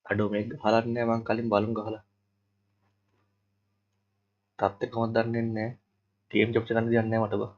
අඩෝ මේක ගහලා නැහැ මං කලින් බලමු ගහලා. තාත් එක්ක කොහොමද දන්නේ නැහැ. ගේම් ජොබ් එකක් දන්නේ නැහැ මට බා.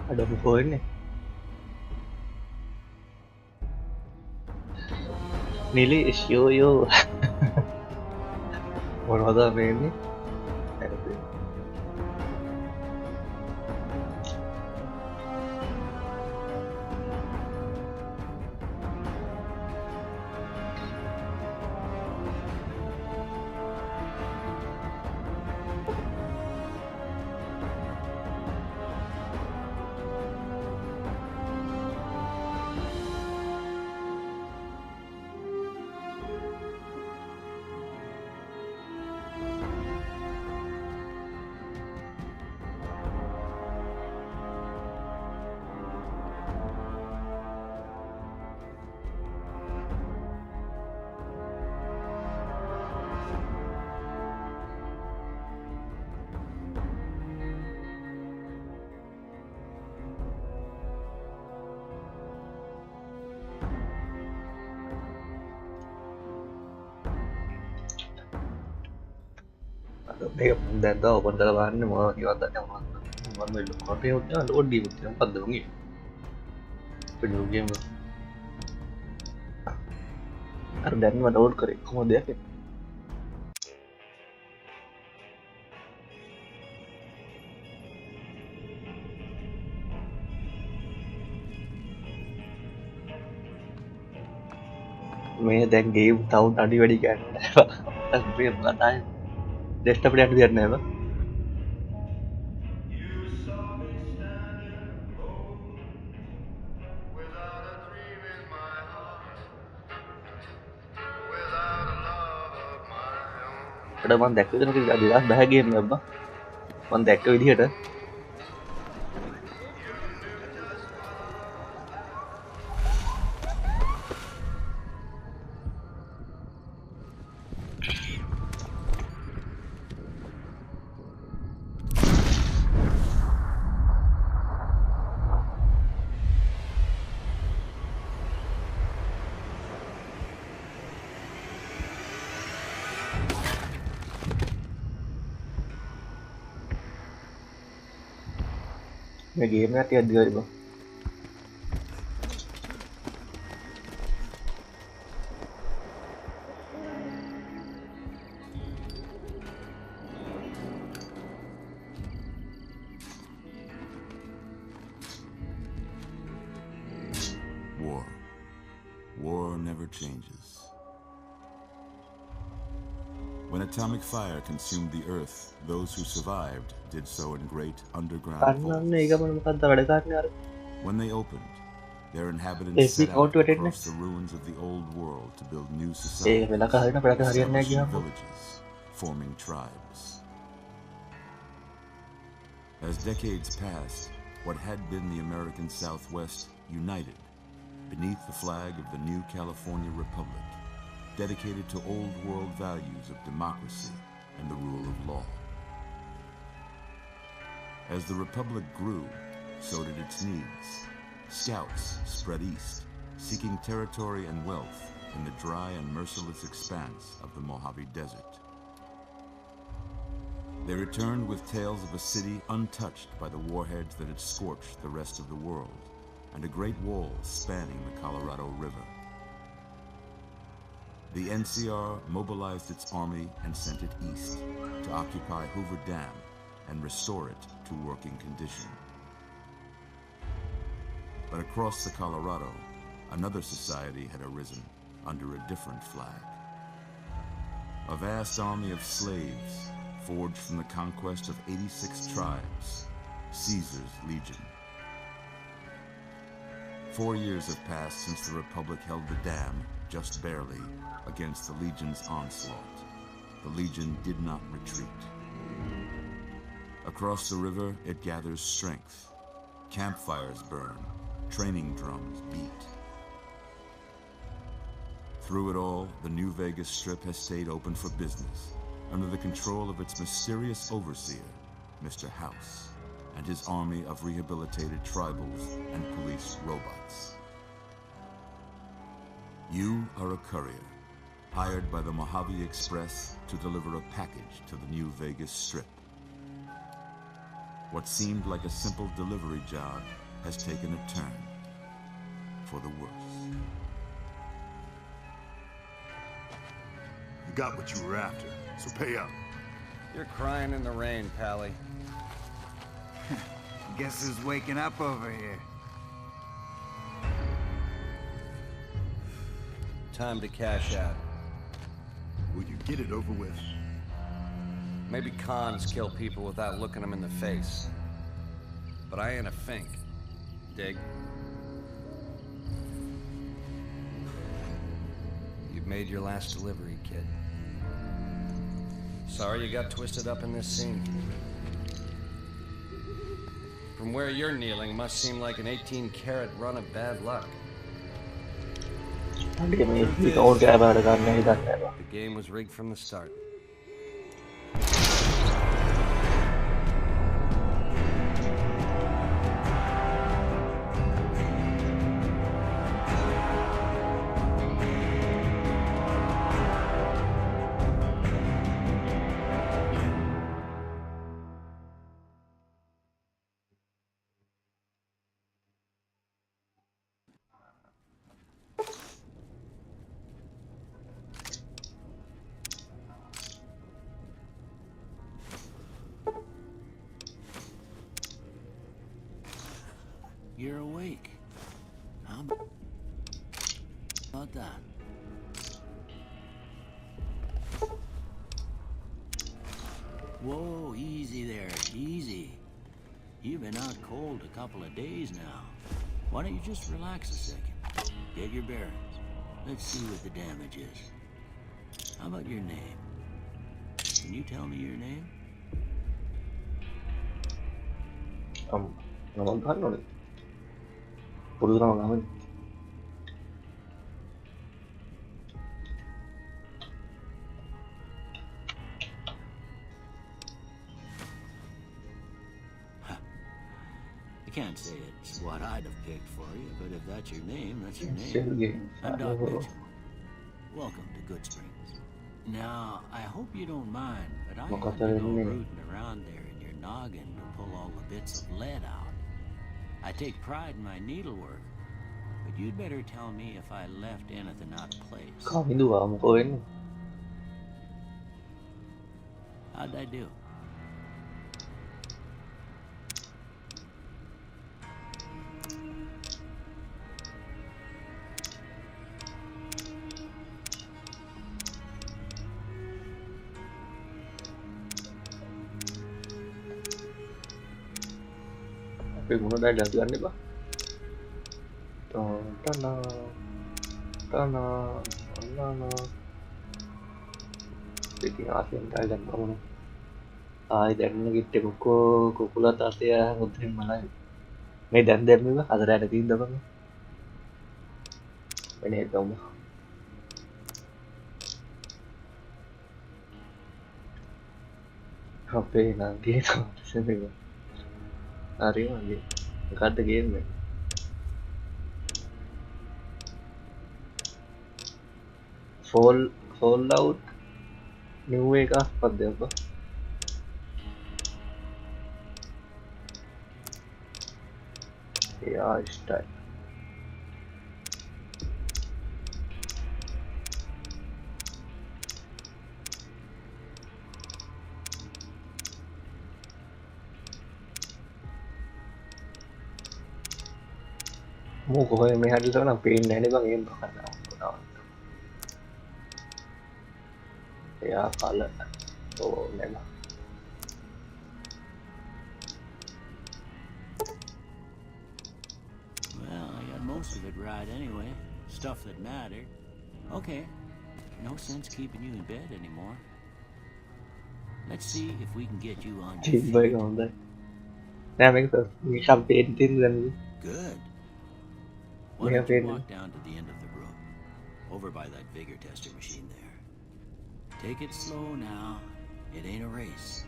Ada buku ini. Nili is you. Mau nonton apa ini? Đây đèn to còn tờ bán nhưng mà nhiều tận trong mọi người có theo rất là lỗ đi một tiếng phần giống như video game rồi. Dan mà đâu có thể không có biết ấy. Mấy đèn game tàu tàu đi về kan tak game katanya desktop dan dia nih bang ada mantek itu kan tidak jelas dah game ya bang mantek itu dia dah Cái game nó tiền đưa bang War never changes. When atomic fire consumed the earth, those who survived did so in great underground vaults. When they opened, their inhabitants set out across the ruins of the old world to build new societies, establishing villages, forming tribes. As decades passed, what had been the American Southwest united beneath the flag of the new California Republic, dedicated to old world values of democracy and the rule of law. As the Republic grew, so did its needs. Scouts spread east, seeking territory and wealth in the dry and merciless expanse of the Mojave Desert. They returned with tales of a city untouched by the warheads that had scorched the rest of the world, and a great wall spanning the Colorado River. The NCR mobilized its army and sent it east to occupy Hoover Dam and restore it to working condition. But across the Colorado, another society had arisen under a different flag. A vast army of slaves forged from the conquest of 86 tribes, Caesar's Legion. 4 years have passed since the Republic held the dam, just barely, against the Legion's onslaught. The Legion did not retreat. Across the river, it gathers strength. Campfires burn, training drums beat. Through it all, the New Vegas Strip has stayed open for business, under the control of its mysterious overseer, Mr. House, and his army of rehabilitated tribals and police robots. You are a courier, hired by the Mojave Express to deliver a package to the New Vegas Strip. What seemed like a simple delivery job has taken a turn for the worse. You got what you were after, so pay up. You're crying in the rain, Pally. Guess who's waking up over here? Time to cash out. Will you get it over with? Maybe cons kill people without looking them in the face. But I ain't a fink. Dig? You've made your last delivery, kid. Sorry you got twisted up in this scene. From where you're kneeling must seem like an 18-carat run of bad luck. The game was rigged from the start. You're awake. How about that? Whoa, easy there, easy. You've been out cold a couple of days now. Why don't you just relax a second? Get your bearings. Let's see what the damage is. How about your name? Can you tell me your name? I can't say it's what I'd have picked for you, but if that's your name, that's your name. I'm Doc Mitchell. Welcome to Good Springs. Now, I hope you don't mind, but I had to go rooting around there in your noggin to pull all the bits of lead out. I take pride in my needlework, but you'd better tell me if I left anything out of place. How'd I do? Nó đây là dự án đấy bác. Speaking of yang kalian kamu dan gitu ko pula tati ya ngutrim malay may dandem ni ba kadara na tinda ba may na ito mo hape na dito sabi ba ari mo di kada game Fallout New Vegas padde ba yeah style mua của mình hay đi làm pin này để bằng em khả năng của nó yeah phải so này mà Well, I got most of it right anyway. Stuff that mattered. Okay. No sense keeping you in bed anymore. Let's see if we can get you on your chỉ feet. vậy còn đây nè mấy cái làm pin tin gần Good. Why We have don't you been- walk down to the end of the room, over by that vigor tester machine there. Take it slow now. It ain't a race.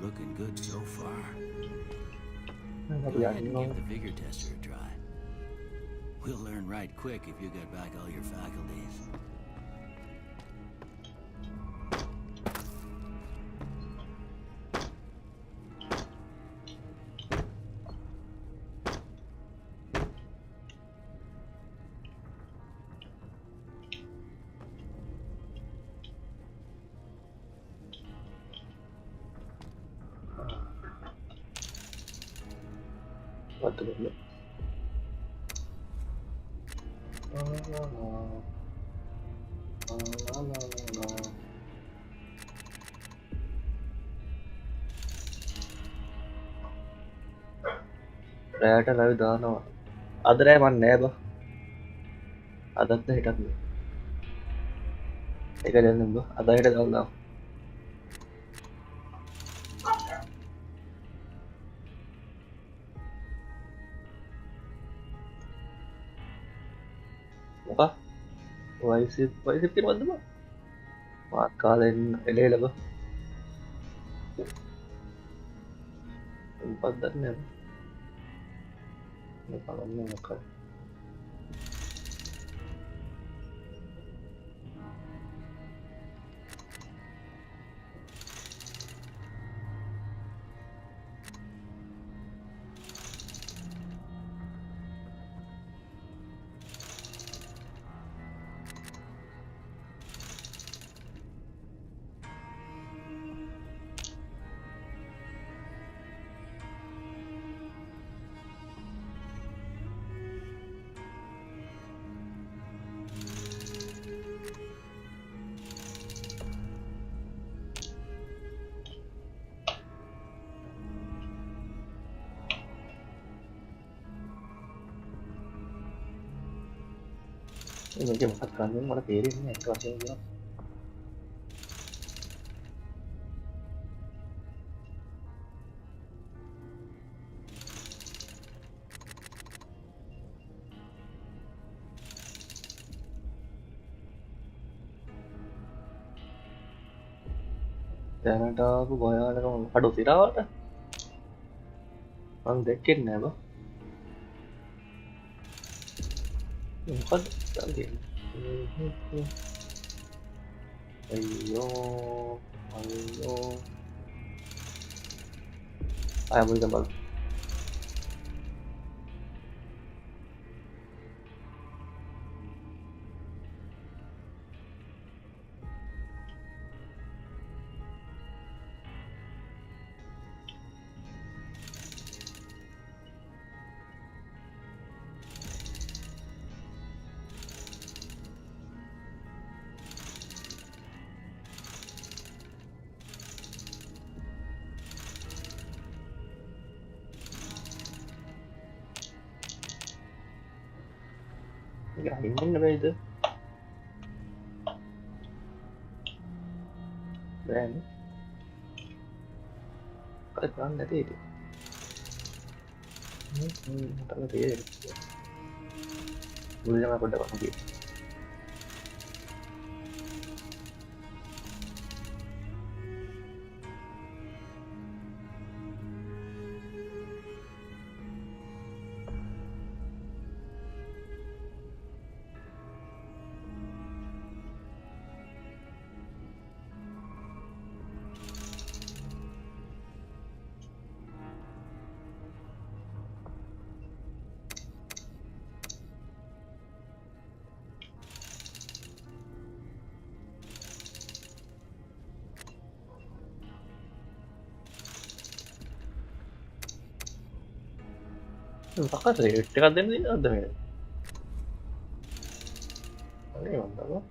Looking good so far. Go ahead and give the vigor tester a try. We'll learn right quick if you get back all your faculties. මොකක්ද වෙන්නේ? රැයට live දානවා. අද රෑ මන් නෑ බා. අදත් හිටත් නෑ. ඒක දැන් බා. අද හිට දානවා. මොකක්? වයිස් පිරවද්ද බා? මාත් කාලෙන් එලෙල බා. මොකක්ද දන්නේ නෑ. මේ බලන්නේ මොකක්ද? මේක මොකක්ද කරන්නේ මට තේරෙන්නේ නැහැ ඒක වශයෙන් කියනවා. දැනට ආපු භයානකම කඩු තිරාවට මම දැක්කේ නෑ බා. මොකක්ද තියෙන්නේ? අයියෝ ආය මුලින්ම බලන්න. ඉන්න බැයිද? බෑනේ. කල් ගන්න නැති ඉතින්. මට තේරෙන්නේ. මුලින්ම පොඩ්ඩක් වහන්න කිව්වා. මොකක්ද රේට් එකක් දෙන්න දෙන්නවද මේ? අනේ වන්දම.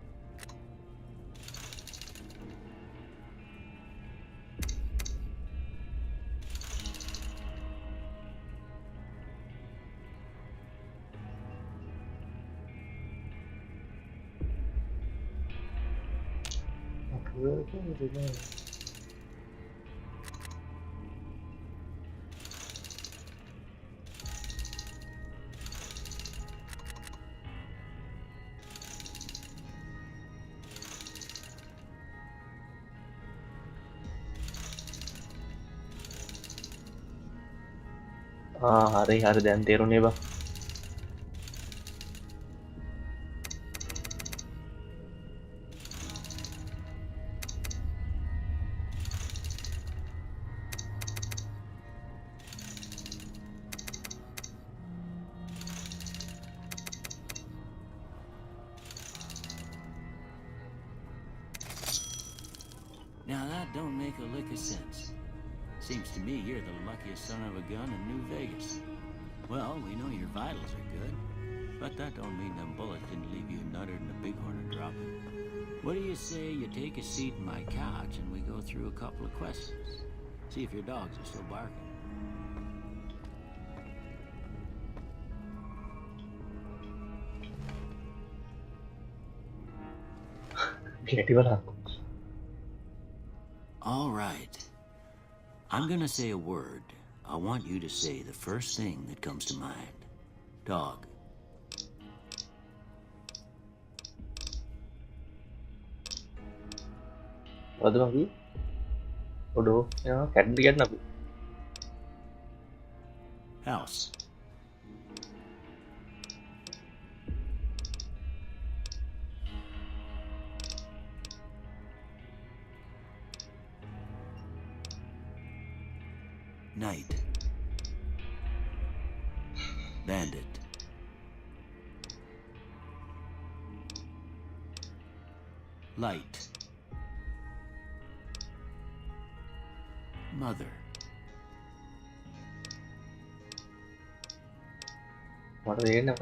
හරි දැන් තේරුණේ බා. Now that don't make a lick of sense. Seems to me you're the luckiest son of a gun in New Vegas. Well, we know your vitals are good, but that don't mean them bullets didn't leave you nuttered and a bighorn are dropping. What do you say you take a seat in my couch and we go through a couple of questions? See if your dogs are still barking. All right. I'm gonna say a word. I want you to say the first thing that comes to mind. Dog. What do you do? Cat get na. House. Night. Bandit. Light. Mother. What are you doing?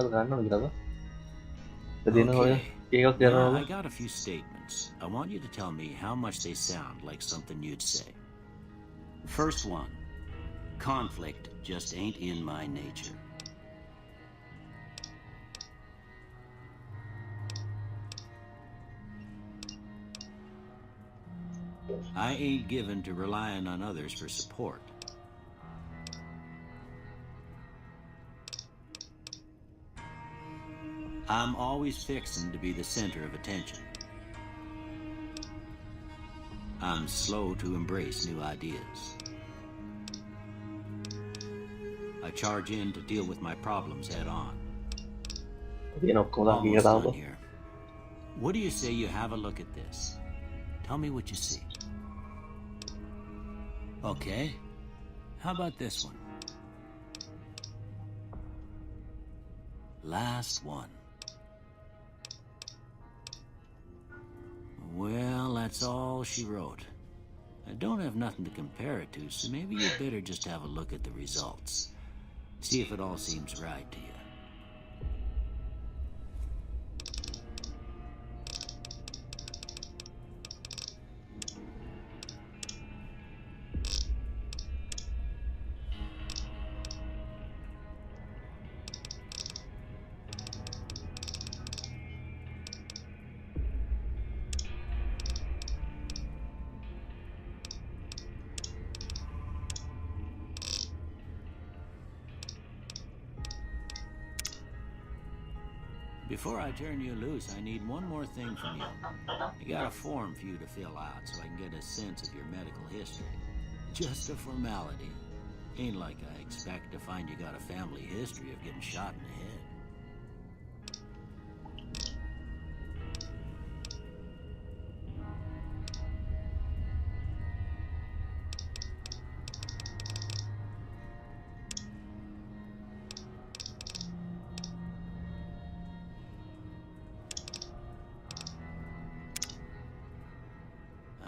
Okay. Now, I got a few statements. I want you to tell me how much they sound like something you'd say. First one. Conflict just ain't in my nature. I ain't given to relying on others for support. I'm always fixing to be the center of attention. I'm slow to embrace new ideas. I charge in to deal with my problems head on. Almost done here. What do you say you have a look at this? Tell me what you see. Okay. How about this one? Last one. Well, that's all she wrote. I don't have nothing to compare it to, so maybe you'd better just have a look at the results. See if it all seems right to you. Before I turn you loose, I need one more thing from you. I got a form for you to fill out so I can get a sense of your medical history. Just a formality. Ain't like I expect to find you got a family history of getting shot in the head.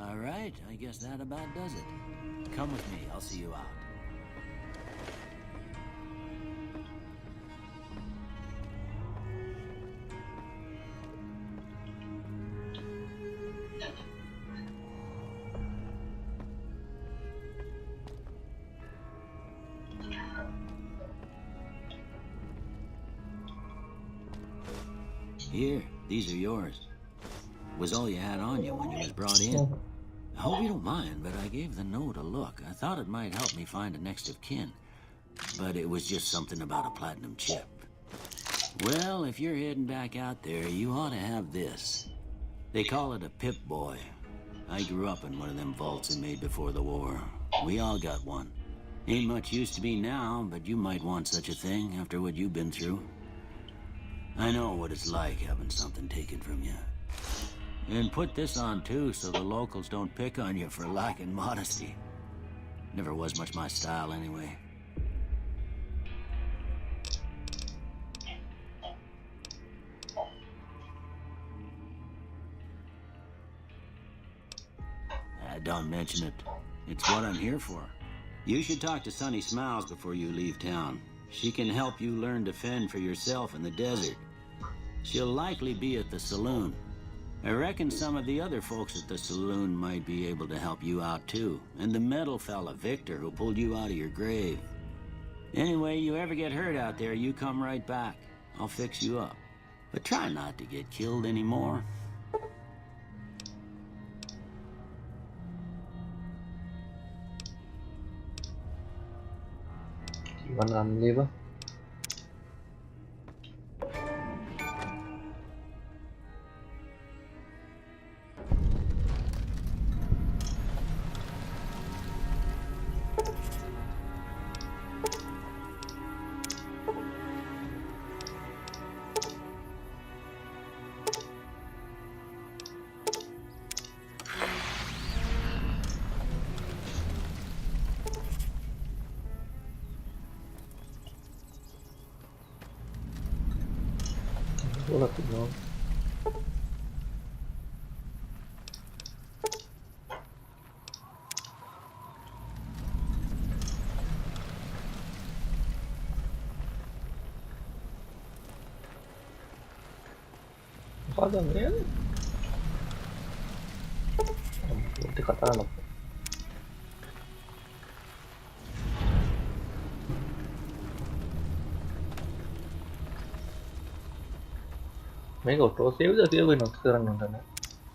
All right, I guess that about does it. Come with me, I'll see you out. Here, these are yours. Was all you had on you when you was brought in. I hope you don't mind, but I gave the note a look. I thought it might help me find a next of kin. But it was just something about a platinum chip. Well, if you're heading back out there, you ought to have this. They call it a Pip-Boy. I grew up in one of them vaults they made before the war. We all got one. Ain't much use to me now, but you might want such a thing after what you've been through. I know what it's like having something taken from you. And put this on too, so the locals don't pick on you for lacking modesty. Never was much my style anyway. Don't mention it. It's what I'm here for. You should talk to Sonny Smiles before you leave town. She can help you learn to fend for yourself in the desert. She'll likely be at the saloon. I reckon some of the other folks at the saloon might be able to help you out too. And the metal fella, Victor, who pulled you out of your grave. Anyway, you ever get hurt out there, you come right back. I'll fix you up. But try not to get killed anymore. Gimana nih, Bang? Boleh tuh, apa ada ya? Dikatakan apa? Mấy cậu trố xíu bên nó sekarang nonton ya.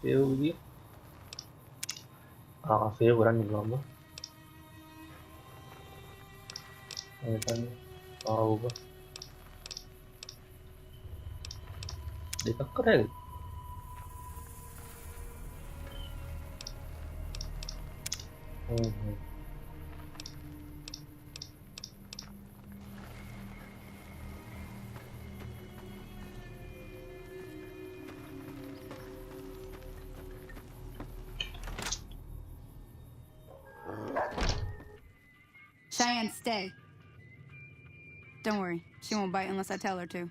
Xíu gitu. Xíu kurang nih belum. Ini kan tahu apa? Diteker ya. Cheyenne, stay. Don't worry, she won't bite unless I tell her to.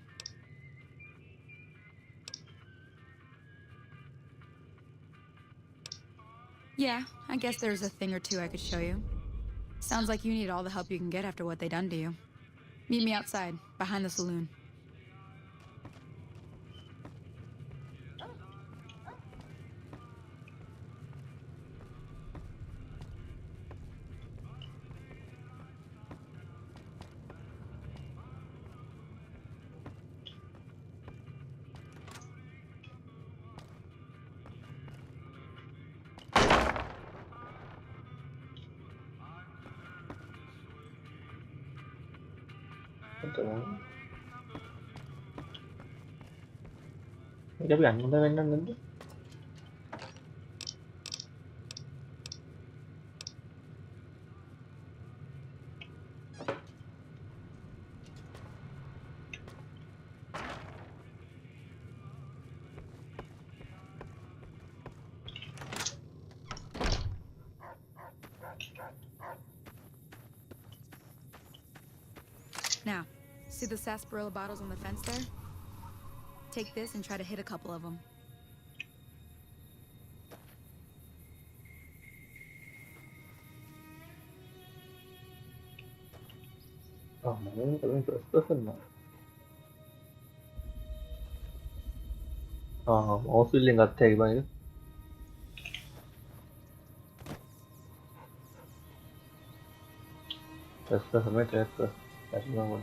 Yeah, I guess there's a thing or two I could show you. Sounds like you need all the help you can get after what they done to you. Meet me outside, behind the saloon. Chấp nhận con tay bên đó. Now, see the sarsaparilla bottles on the fence there? Take this and try to hit a couple of them. Namanya kalian terus-terusan mah. Mau feeling 같아 이번에. 됐어, 정말 됐어. 마지막으로.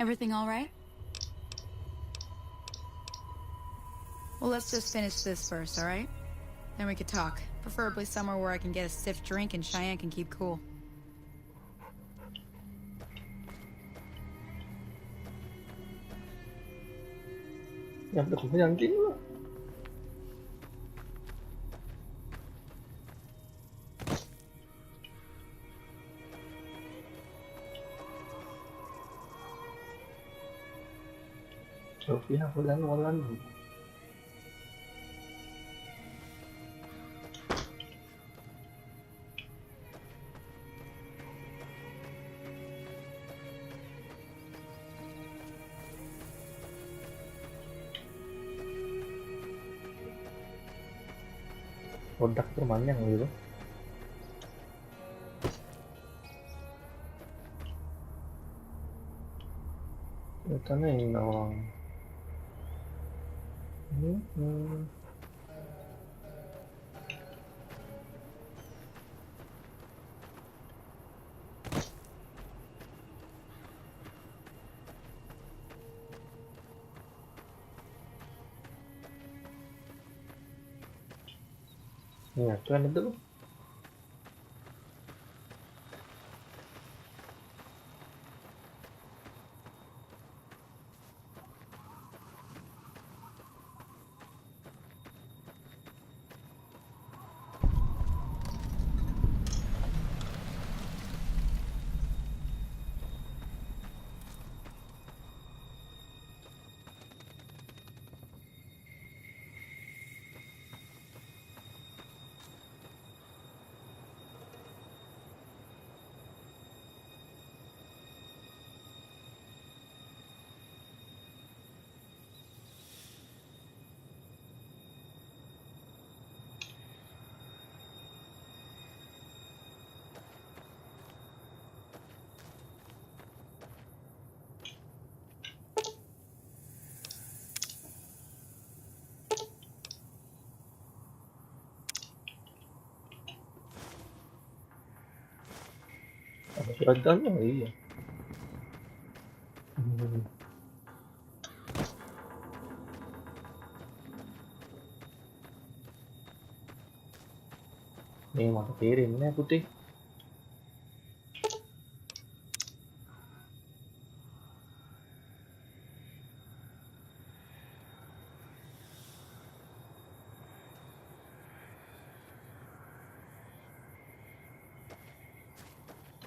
Everything all right? Well, let's just finish this first, all right? Then we could talk. Preferably somewhere where I can get a stiff drink and Cheyenne can keep cool. Ya udah aku yang gini lah. Sophia aku dan Walan. Produk termanjang gitu. Tanah ini dong. Ya, kan itu. Ada seragamnya, iya. Nih mata piringnya putih.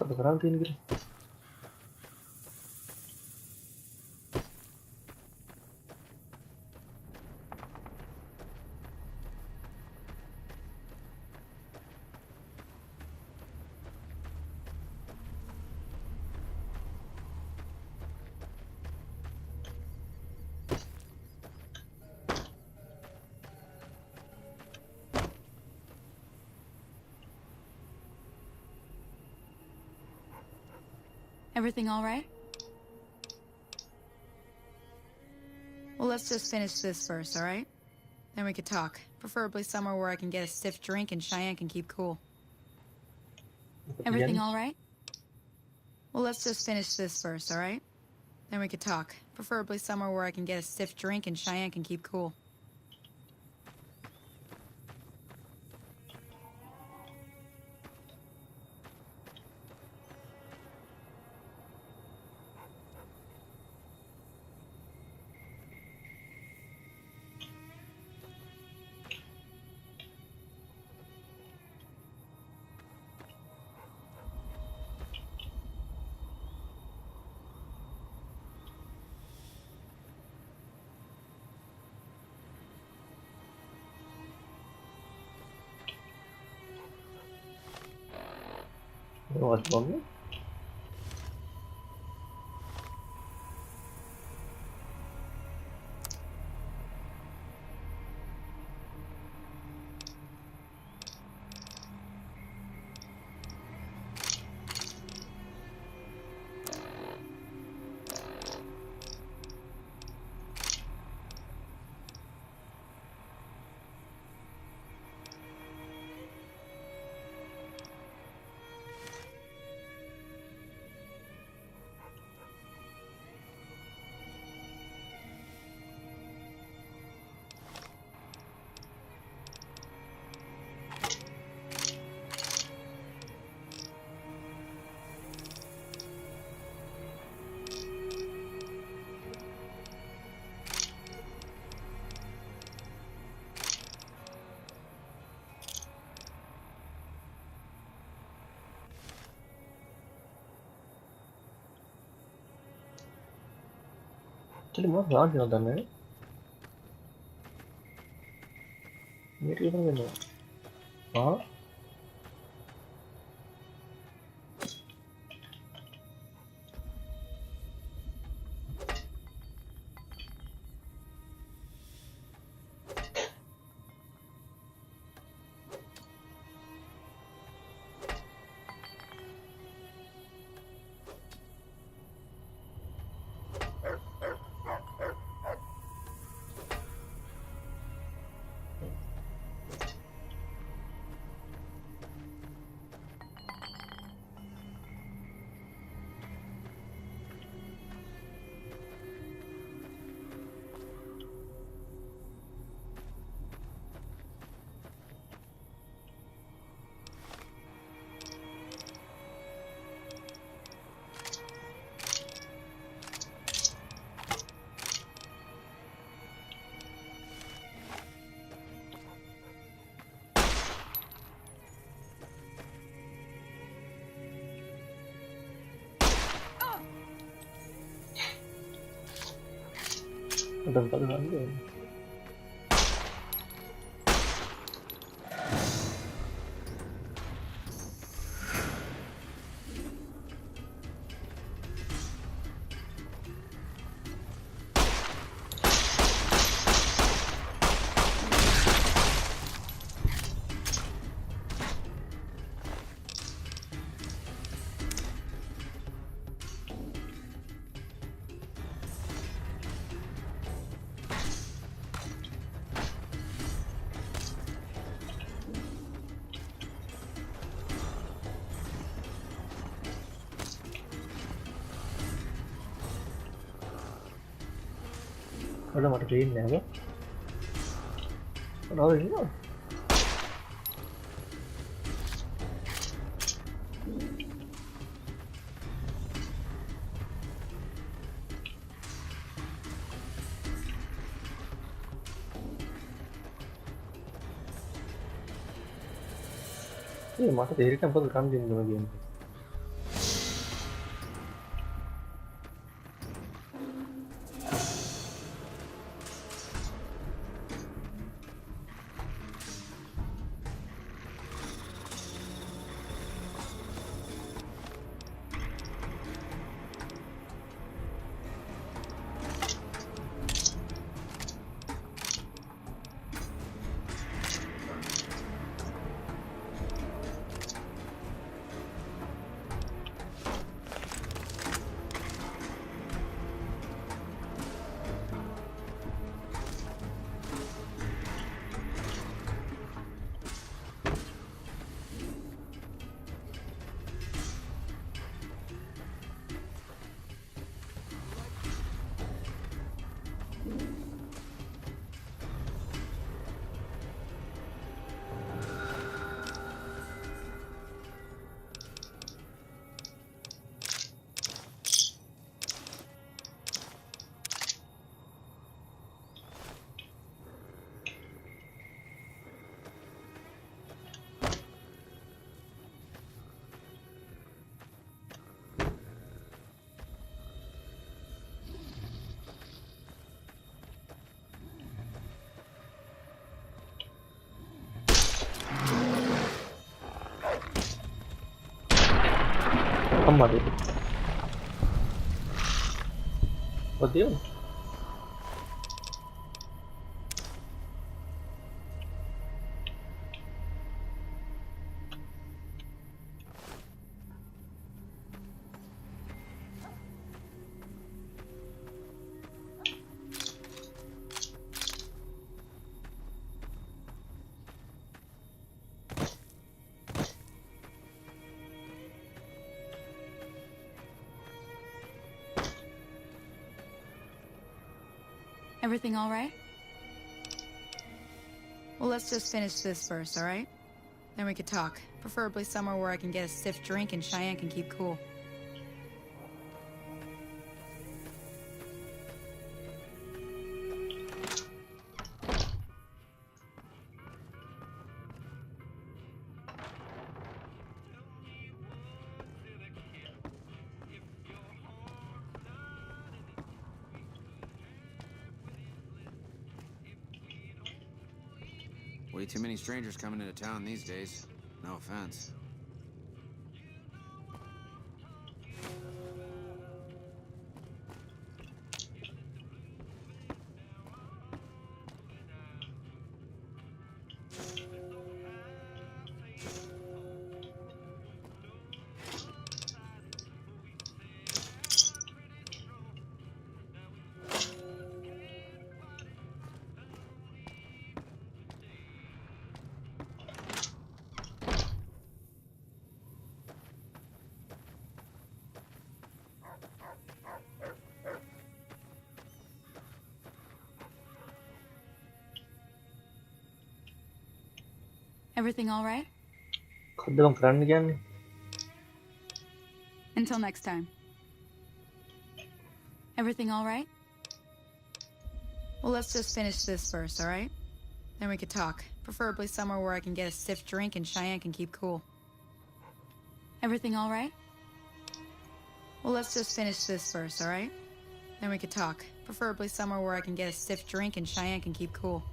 Satu kerantin gitu. Everything all right? Well, let's just finish this first, all right? Then we could talk. Preferably somewhere where I can get a stiff drink and Cheyenne can keep cool. Everything all right? Well, let's just finish this first, all right? Then we could talk. Preferably somewhere where I can get a stiff drink and Cheyenne can keep cool. What's wrong? Jadi mau banget nontonnya. Ini dia kan gini. Hah? Ada 4 orang. Ada mata green ya, kan? Ada ini loh. Iya, mata diri kan buat kambing sama game. Kamar itu. Oh dia. Everything all right? Well, let's just finish this first, all right? Then we could talk. Preferably somewhere where I can get a stiff drink and Cheyenne can keep cool. Way too many strangers coming into town these days. No offense. Everything all right? Khadde bang keren क्या nih? Until next time. Everything all right? Well, let's just finish this first, all right? Then we could talk. Preferably somewhere where I can get a stiff drink and Cheyenne can keep cool. Everything all right? Well, let's just finish this first, all right? Then we could talk. Preferably somewhere where I can get a stiff drink and Cheyenne can keep cool.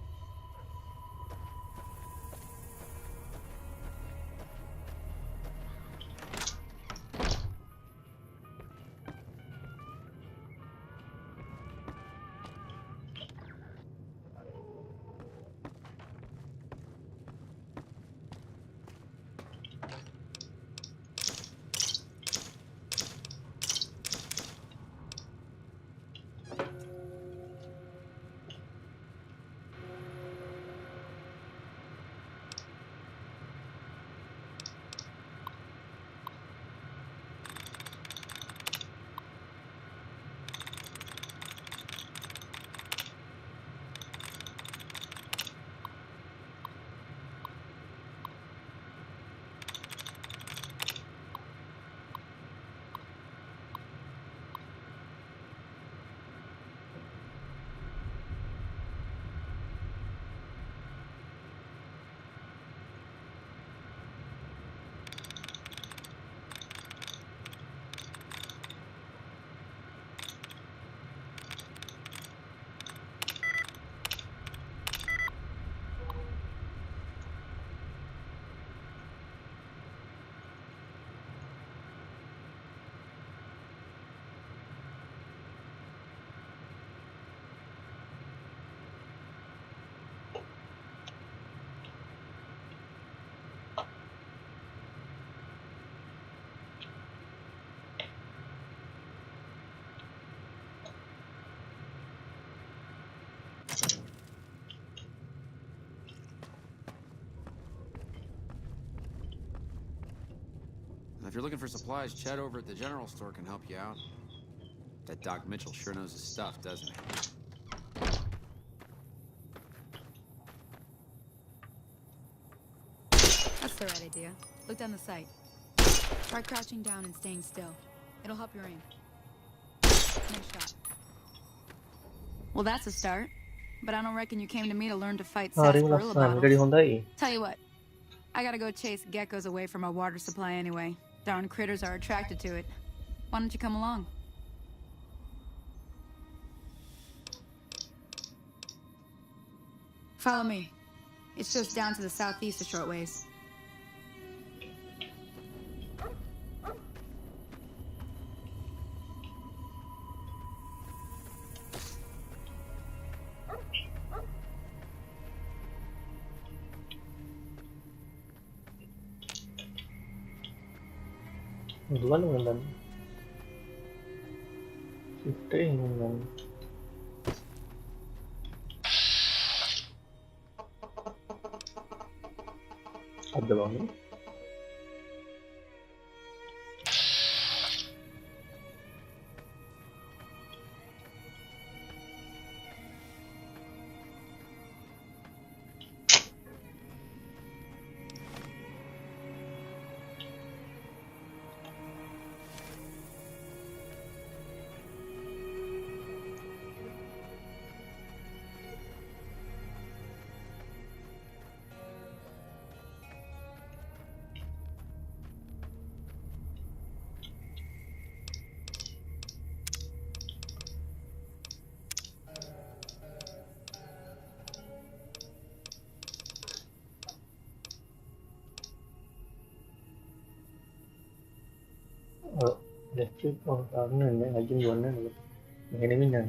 If you're looking for supplies, Chet over at the general store can help you out. That Doc Mitchell sure knows his stuff, doesn't he? That's the right idea. Look down the sight. Try crouching down and staying still. It'll help your aim. Nice shot. Well, that's a start. But I don't reckon you came to me to learn to fight sarsaparilla bottles. Tell you what, I gotta go chase geckos away from our water supply anyway. Darn critters are attracted to it. Why don't you come along? Follow me. It's just down to the southeast a short ways. Dua dengan Fifty dengan ada banget. Electric karena yang ngajin warna ini minyak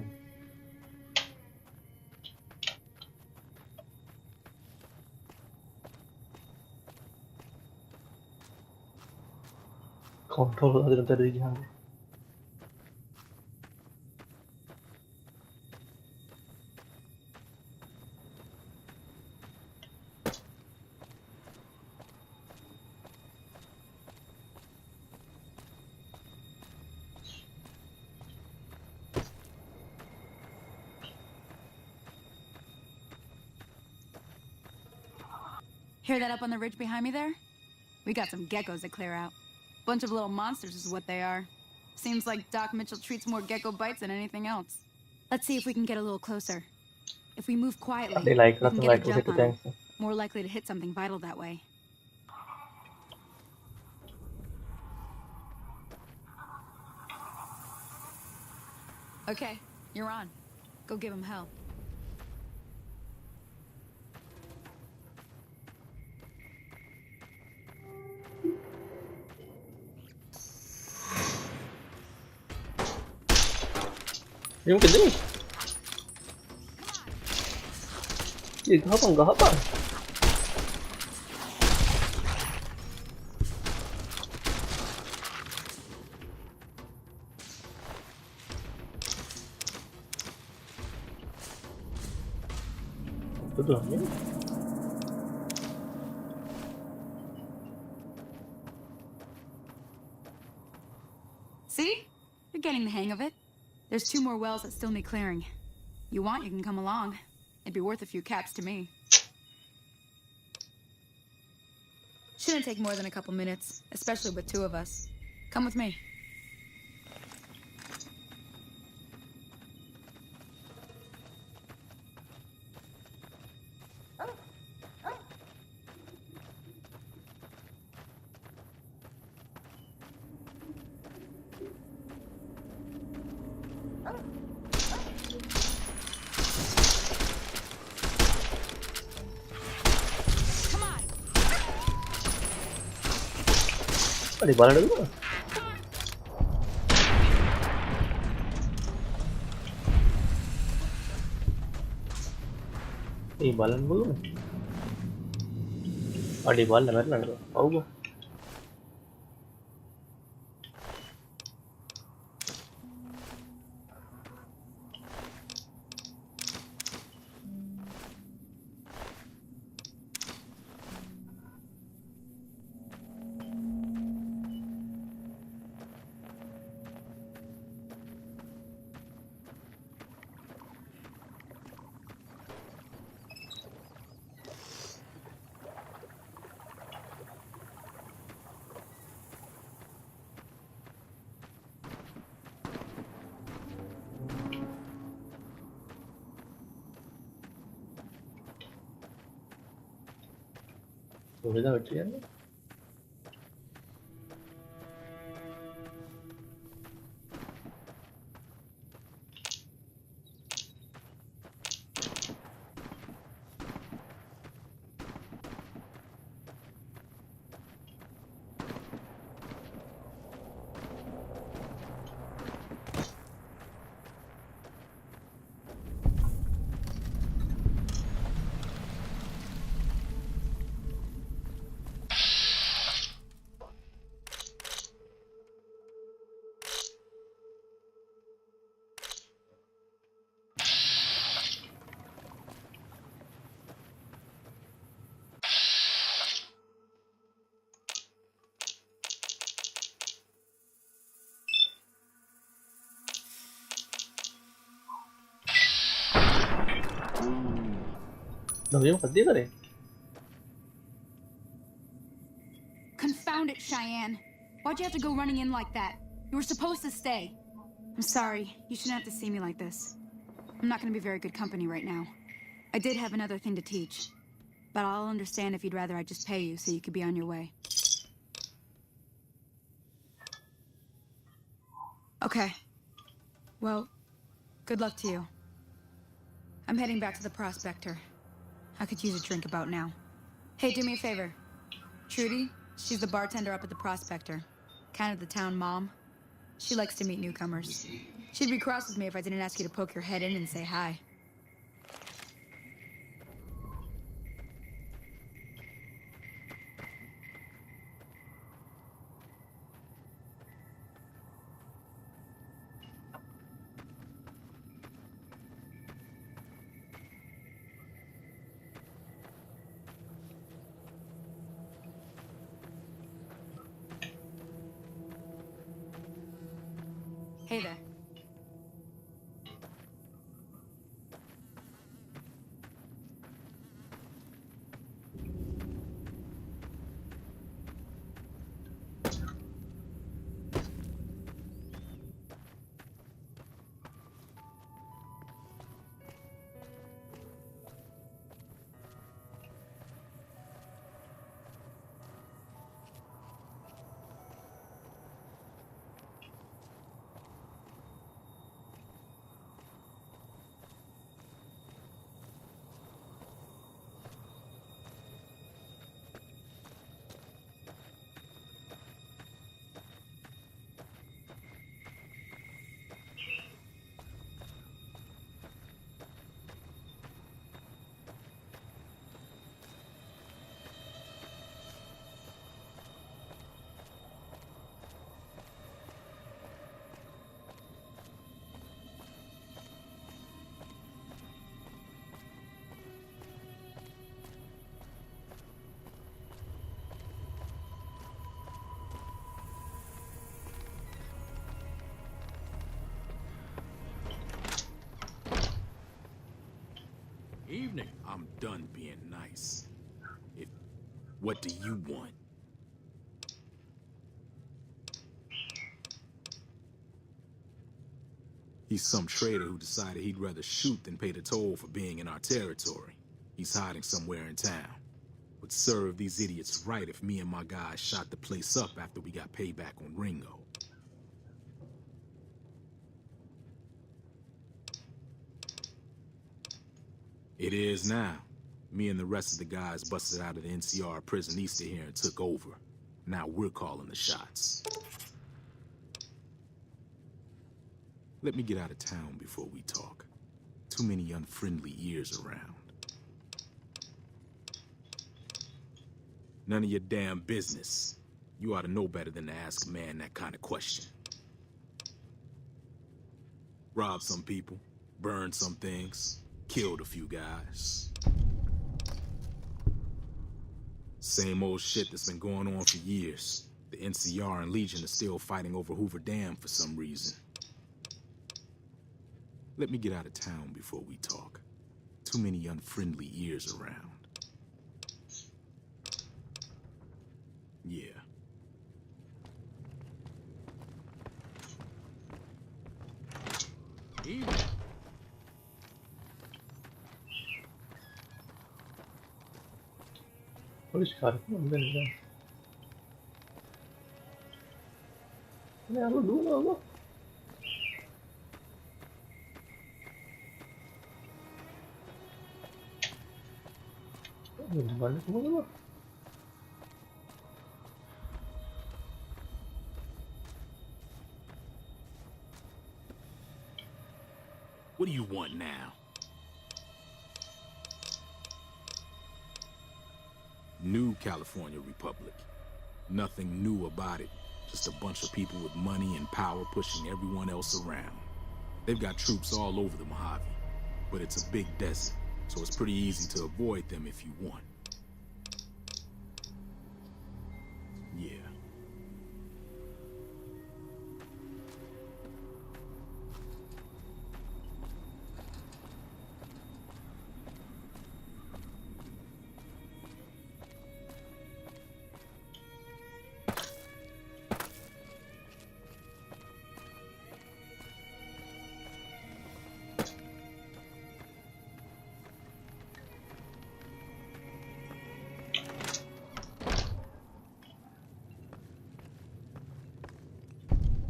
kontrol ada dari jam. Hear that up on the ridge behind me there? We got some geckos to clear out. Bunch of little monsters is what they are. Seems like Doc Mitchell treats more gecko bites than anything else. Let's see if we can get a little closer. If we move quietly, we can get a jump on them. More likely to hit something vital that way. Okay, You're on. Go give him hell. Ini mungkin nih. Ih, gak apa? Betul ya. See? You're getting the hang of it. There's 2 more wells that still need clearing. You want, you can come along. It'd be worth a few caps to me. Shouldn't take more than a couple minutes, especially with 2 of us. Come with me. Di bala dulu. Di balan dulu. Di bala mana tuh? Tahu gua. Udah வெற்றியாங்க. Confound it, Cheyenne. Why'd you have to go running in like that? You were supposed to stay. I'm sorry. You shouldn't have to see me like this. I'm not gonna be very good company right now. I did have another thing to teach. But I'll understand if you'd rather I just pay you so you could be on your way. Okay. Well, good luck to you. I'm heading back to the Prospector. I could use a drink about now. Hey, do me a favor. Trudy, she's the bartender up at the Prospector. Kind of the town mom. She likes to meet newcomers. She'd be cross with me if I didn't ask you to poke your head in and say hi. Hey there. Evening. I'm done being nice. What do you want? He's some trader who decided he'd rather shoot than pay the toll for being in our territory. He's hiding somewhere in town. Would serve these idiots right if me and my guys shot the place up after we got payback on Ringo. It is now. Me and the rest of the guys busted out of the NCR prison east of here and took over. Now we're calling the shots. Let me get out of town before we talk. Too many unfriendly ears around. None of your damn business. You ought to know better than to ask a man that kind of question. Robbed some people, burned some things, killed a few guys. Same old shit that's been going on for years. The NCR and Legion are still fighting over Hoover Dam for some reason. Let me get out of town before we talk. Too many unfriendly ears around. Yeah. Evening. Polis çıkartma benden. Ne yapalım Allah? Balik mo naman. What do you want now? New California Republic. Nothing new about it. Just a bunch of people with money and power pushing everyone else around. They've got troops all over the Mojave, but it's a big desert, so it's pretty easy to avoid them if you want. Yeah.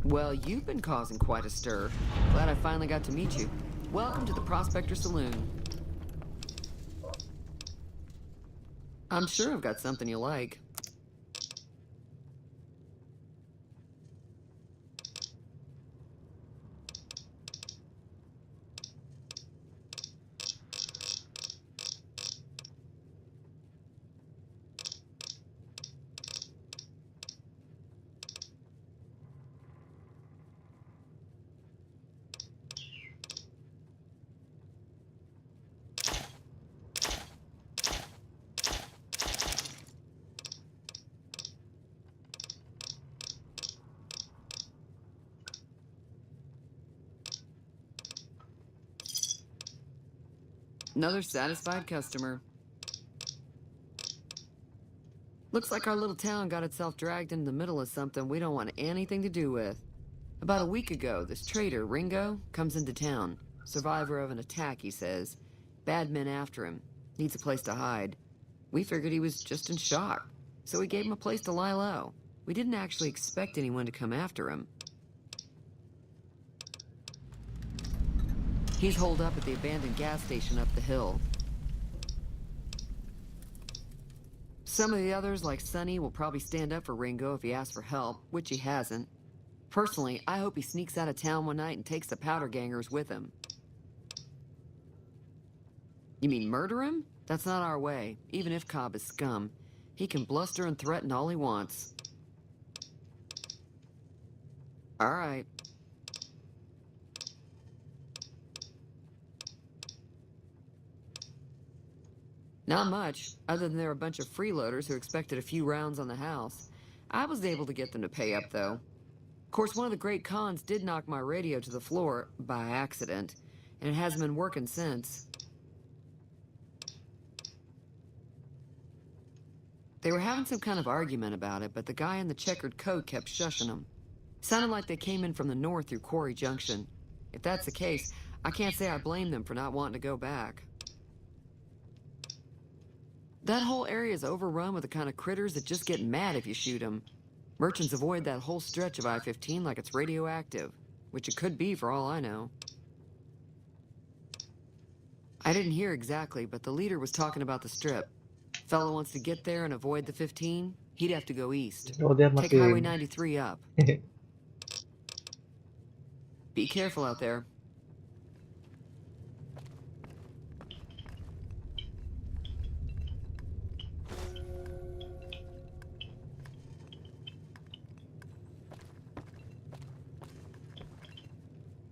Well, you've been causing quite a stir. Glad I finally got to meet you. Welcome to the Prospector Saloon. I'm sure I've got something you like. Another satisfied customer. Looks like our little town got itself dragged into the middle of something we don't want anything to do with. About a week ago, this trader, Ringo, comes into town. Survivor of an attack, he says. Bad men after him. Needs a place to hide. We figured he was just in shock, so we gave him a place to lie low. We didn't actually expect anyone to come after him. He's holed up at the abandoned gas station up the hill. Some of the others, like Sonny, will probably stand up for Ringo if he asks for help, which he hasn't. Personally, I hope he sneaks out of town one night and takes the powder gangers with him. You mean murder him? That's not our way, even if Cobb is scum. He can bluster and threaten all he wants. All right. Not much, other than they're a bunch of freeloaders who expected a few rounds on the house. I was able to get them to pay up, though. Of course, one of the great cons did knock my radio to the floor, by accident, and it hasn't been working since. They were having some kind of argument about it, but the guy in the checkered coat kept shushing them. Sounded like they came in from the north through Quarry Junction. If that's the case, I can't say I blame them for not wanting to go back. That whole area is overrun with the kind of critters that just get mad if you shoot them. Merchants avoid that whole stretch of I-15 like it's radioactive, which it could be for all I know. I didn't hear exactly, but the leader was talking about the strip. Fellow wants to get there and avoid the 15, he'd have to go east. Oh, dia Take Highway masih 93 up. Be careful out there.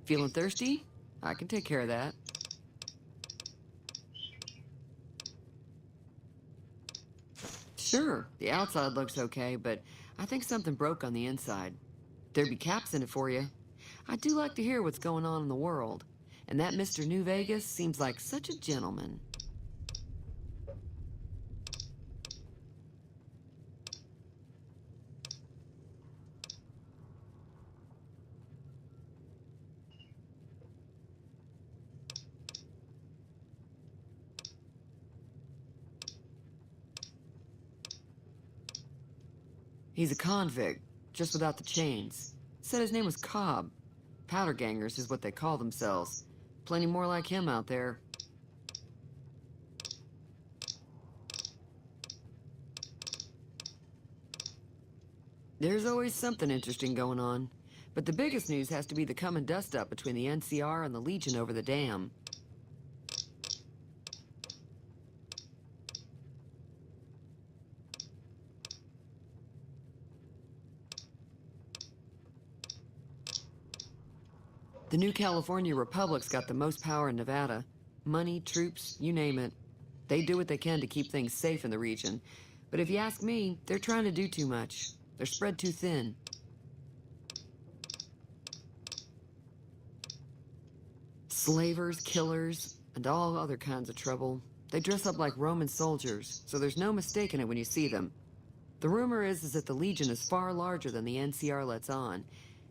Feeling thirsty? I can take care of that. Sure, the outside looks okay, but I think something broke on the inside. There'd be caps in it for you. I do like to hear what's going on in the world, and that Mr. New Vegas seems like such a gentleman. He's a convict, just without the chains. Said his name was Cobb. Powder gangers is what they call themselves. Plenty more like him out there. There's always something interesting going on. But the biggest news has to be the coming dust-up between the NCR and the Legion over the dam. The new California Republic's got the most power in Nevada. Money, troops, you name it. They do what they can to keep things safe in the region. But if you ask me, they're trying to do too much. They're spread too thin. Slavers, killers, and all other kinds of trouble. They dress up like Roman soldiers, so there's no mistaking it when you see them. The rumor is that the Legion is far larger than the NCR lets on,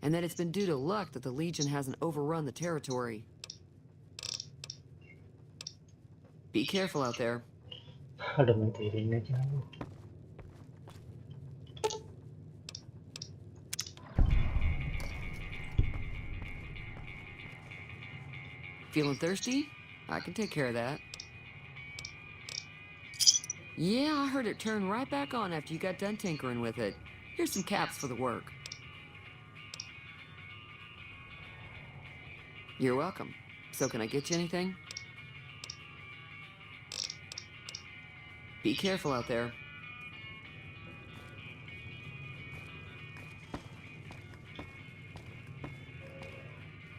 and that it's been due to luck that the Legion hasn't overrun the territory. Be careful out there. ada materinya jauh. Feeling thirsty? I can take care of that. Yeah, I heard it turn right back on after you got done tinkering with it. Here's some caps for the work. You're welcome. So can I get you anything? Be careful out there.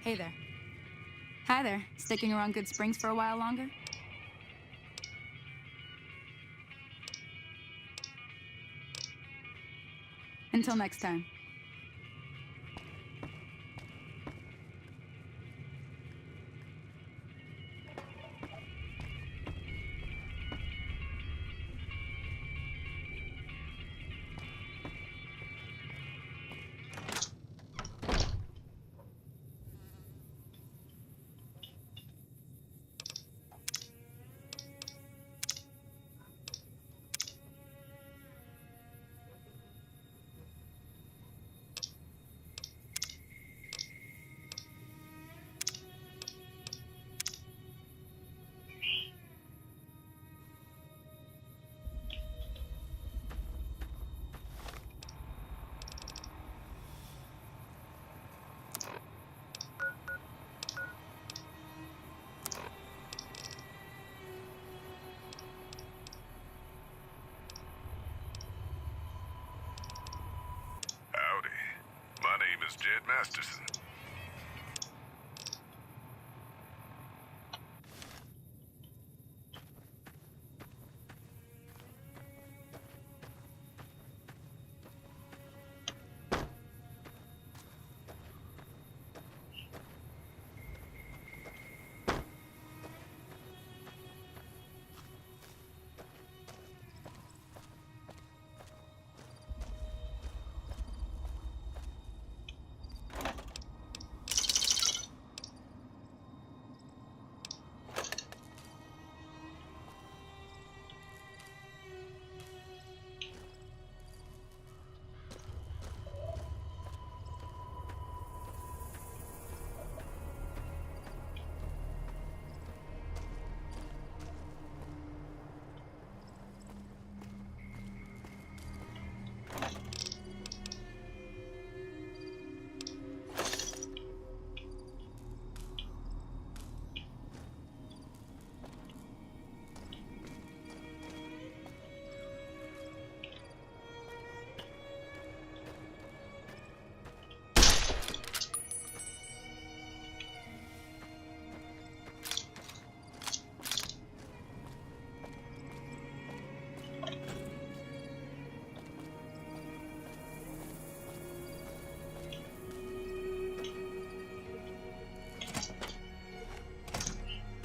Hey there. Hi there. Sticking around Good Springs for a while longer? Until next time. Jed Masterson.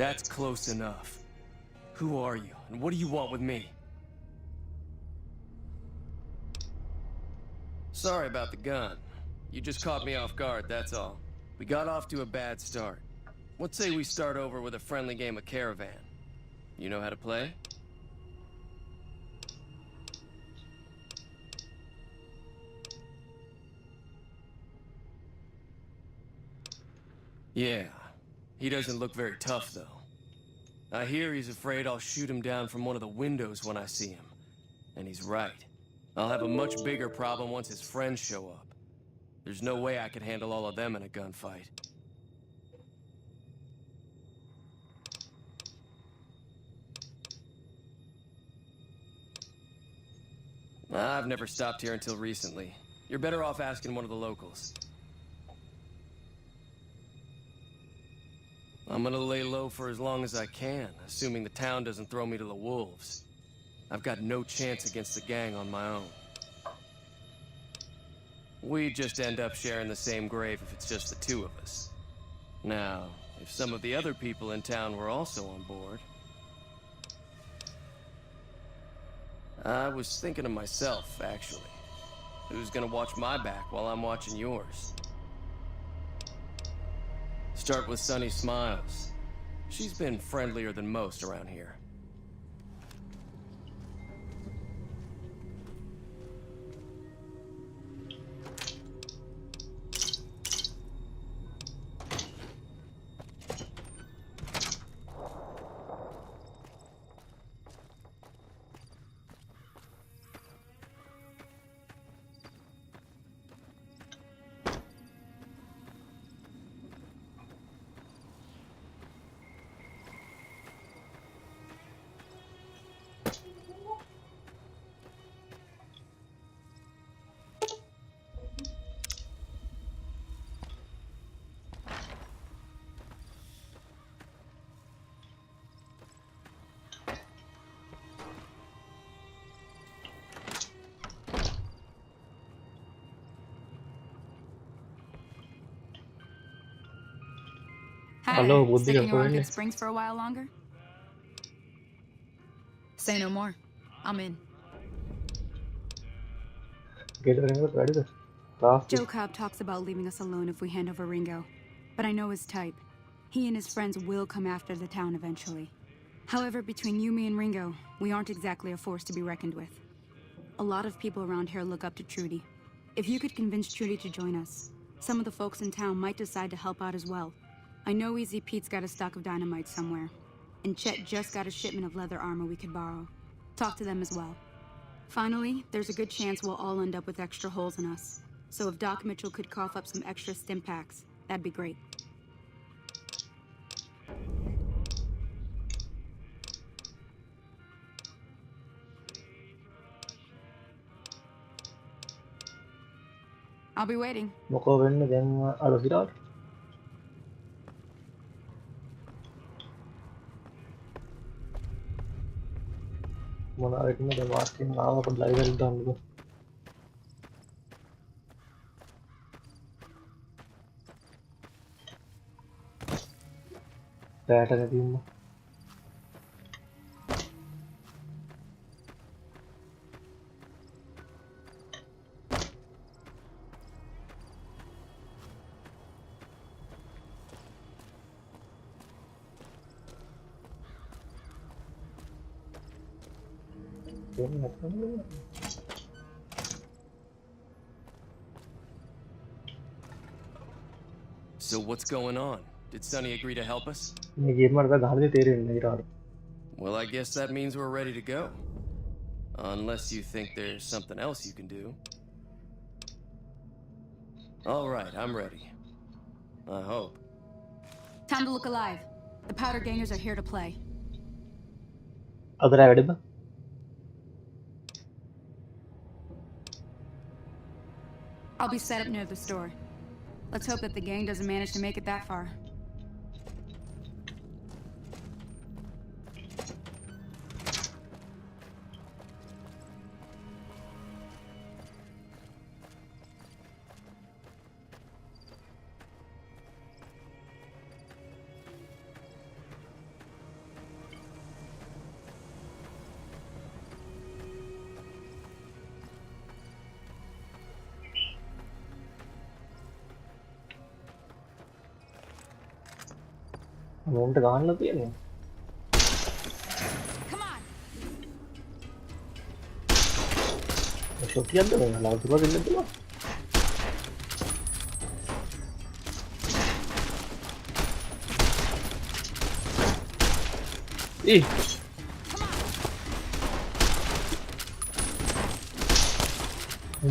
That's close enough. Who are you, and what do you want with me? Sorry about the gun. You just caught me off guard, that's all. We got off to a bad start. Let's say we start over with a friendly game of Caravan. You know how to play? Yeah. He doesn't look very tough, though. I hear he's afraid I'll shoot him down from one of the windows when I see him. And he's right. I'll have a much bigger problem once his friends show up. There's no way I could handle all of them in a gunfight. I've never stopped here until recently. You're better off asking one of the locals. I'm gonna lay low for as long as I can, assuming the town doesn't throw me to the wolves. I've got no chance against the gang on my own. We just end up sharing the same grave if it's just the two of us. Now, if some of the other people in town were also on board... I was thinking of myself, actually. Who's gonna watch my back while I'm watching yours? Start with Sunny Smiles. She's been friendlier than most around here. Hello, Buddhi. Sticking around Good Springs for a while longer? Say no more. I'm in. Joe Cobb talks about leaving us alone if we hand over Ringo, but I know his type. He and his friends will come after the town eventually. However, between you, me, and Ringo, we aren't exactly a force to be reckoned with. A lot of people around here look up to Trudy. If you could convince Trudy to join us, some of the folks in town might decide to help out as well. I know Easy Pete's got a stock of dynamite somewhere, and Chet just got a shipment of leather armor we could borrow. Talk to them as well. Finally, there's a good chance we'll all end up with extra holes in us. So if Doc Mitchell could cough up some extra stim packs, that'd be great. I'll be waiting. So what's going on? Did Sonny agree to help us? Well, I guess that means we're ready to go. Unless you think there's something else you can do. All right, I'm ready. I hope. Time to look alive. The Powder Gangers are here to play. I'll be set up near the store. Let's hope that the gang doesn't manage to make it that far. මොන්ට ගහන්න තියෙන්නේ. ෂොටියක්ද මේ loud එක දෙන්න පුළුවන්.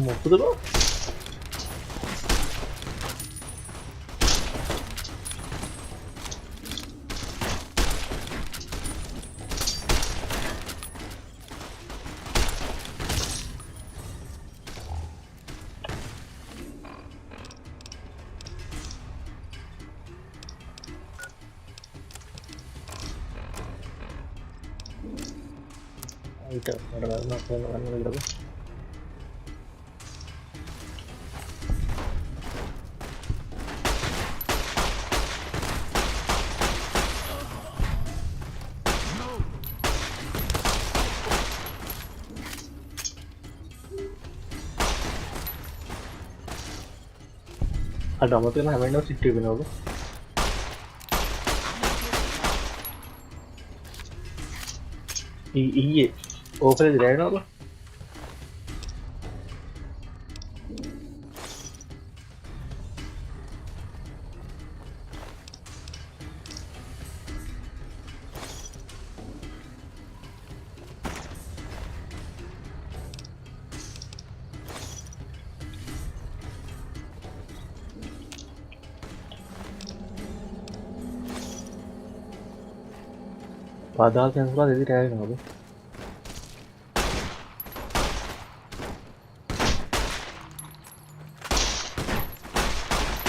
මොකද බෝ? Itu ada mana gitu. Ada apa tuh namanya si TV nopo? Iya, oh kalau tidak ada apa? Padahal yang sudah jadi kayak apa?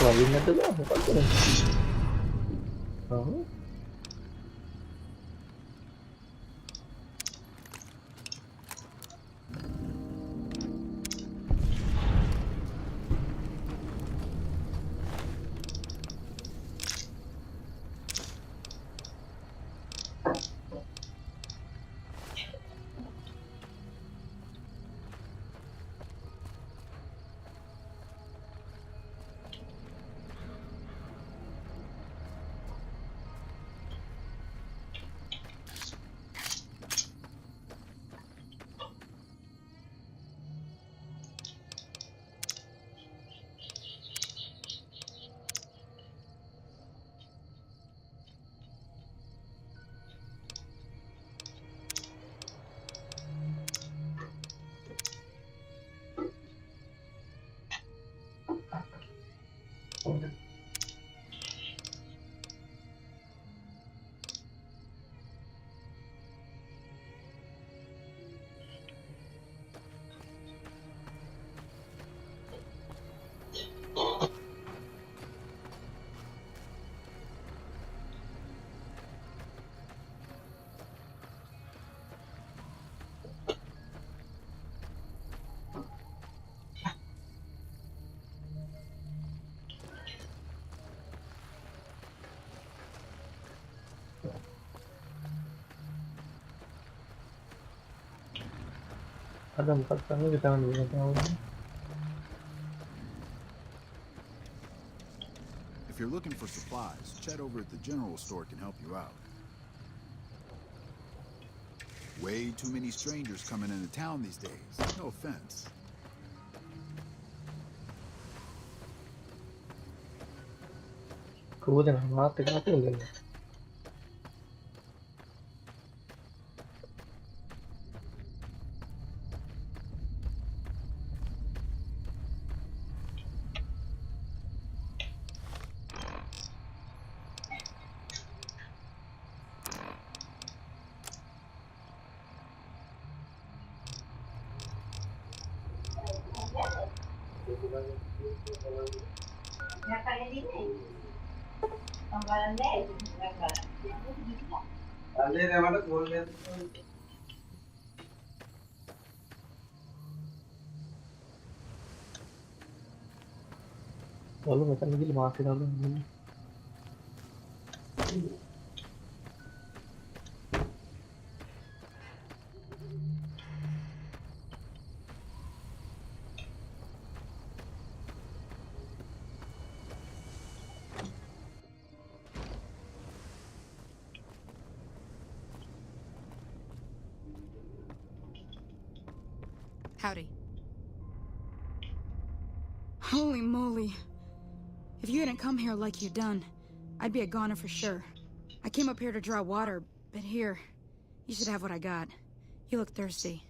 Wah, ini tuh apa tuh? Oh. Ada 4 tangan di tangan dulu tahu. If you're looking for supplies, chat over at the general store can help you out. Way too many strangers coming into town these days. No offense. Kemudian mati kenapa enggak? Lalu mereka lagi maafin aku ini. Howdy. Holy moly. If you hadn't come here like you done, I'd be a goner for sure. I came up here to draw water, but here, you should have what I got. You look thirsty.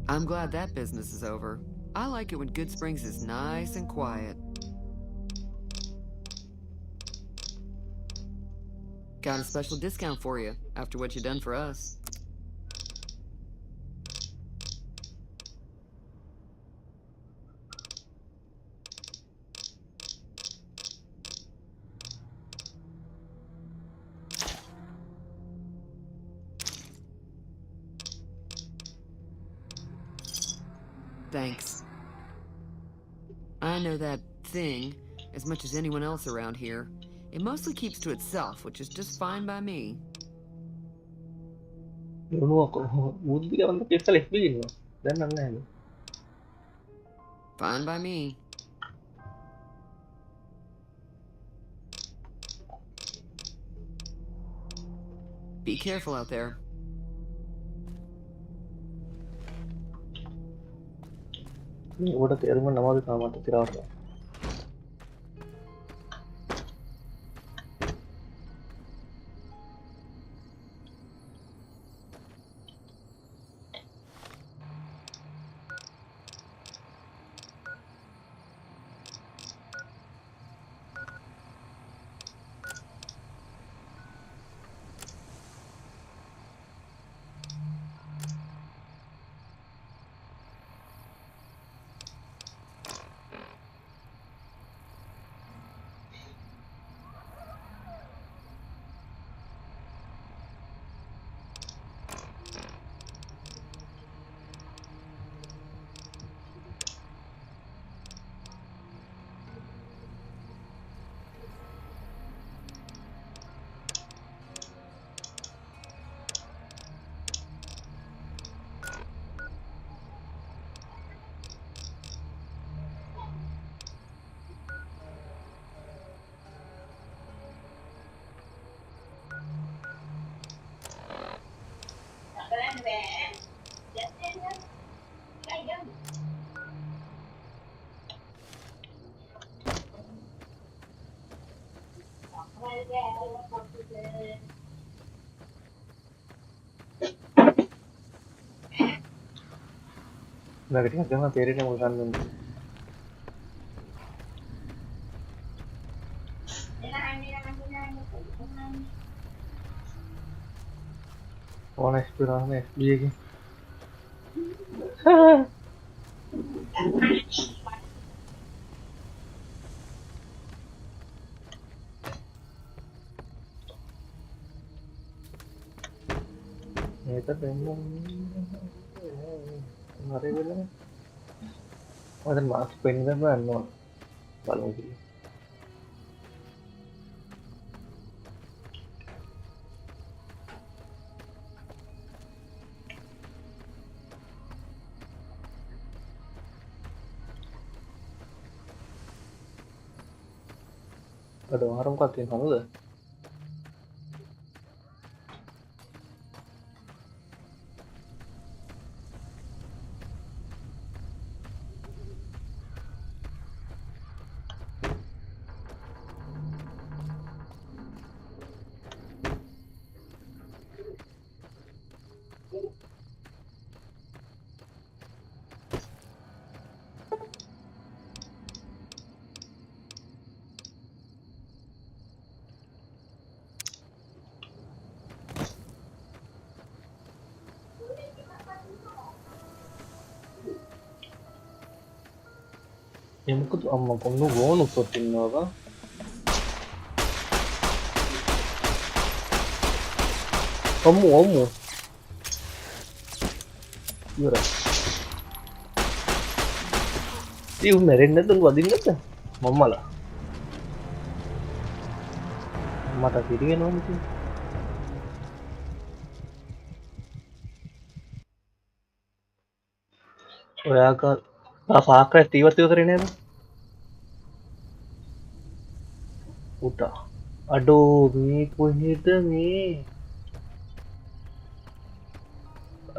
I'm glad that business is over. I like it when Good Springs is nice and quiet. Got a special discount for you after what you done for us. Thanks. I know that thing as much as anyone else around here. It mostly keeps to itself, which is just fine by me. Fine by me. Be careful out there.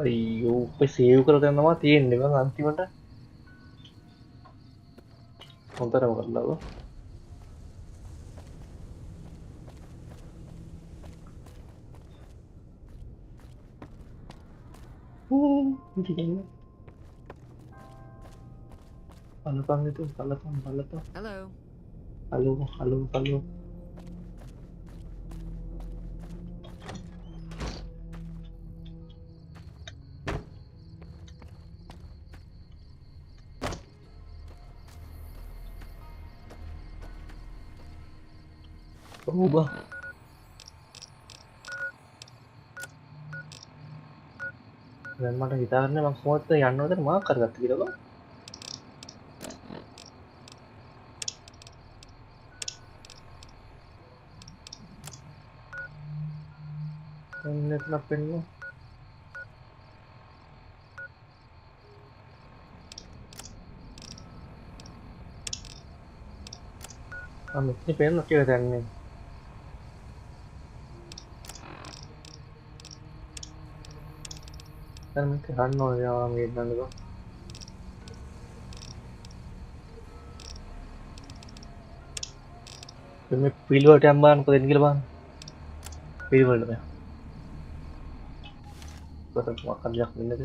අයියෝ ඔය save කරලා යනවා තියෙන්නේ බං අන්තිමට හොඳටම කරලා බං බලපන් itu බලපන් Hello. හලෝ ඔව් බං දැන් මට හිතාගන්න මම කොහොමද යන්නවද මාක් කරගත්ත කියලා බං එන්න පෙන්නු මෙතන පෙන්නු කියලා දැන්නේ දැන් මේක ගන්න ඕනේ යාම ගෙන්නන්න බං මේ පිළිවෙලට යම් බලන්න කොහෙන්ද කියලා බලන්න පිළිවෙලට බෑ කොතන මොකක්ද වෙන්නද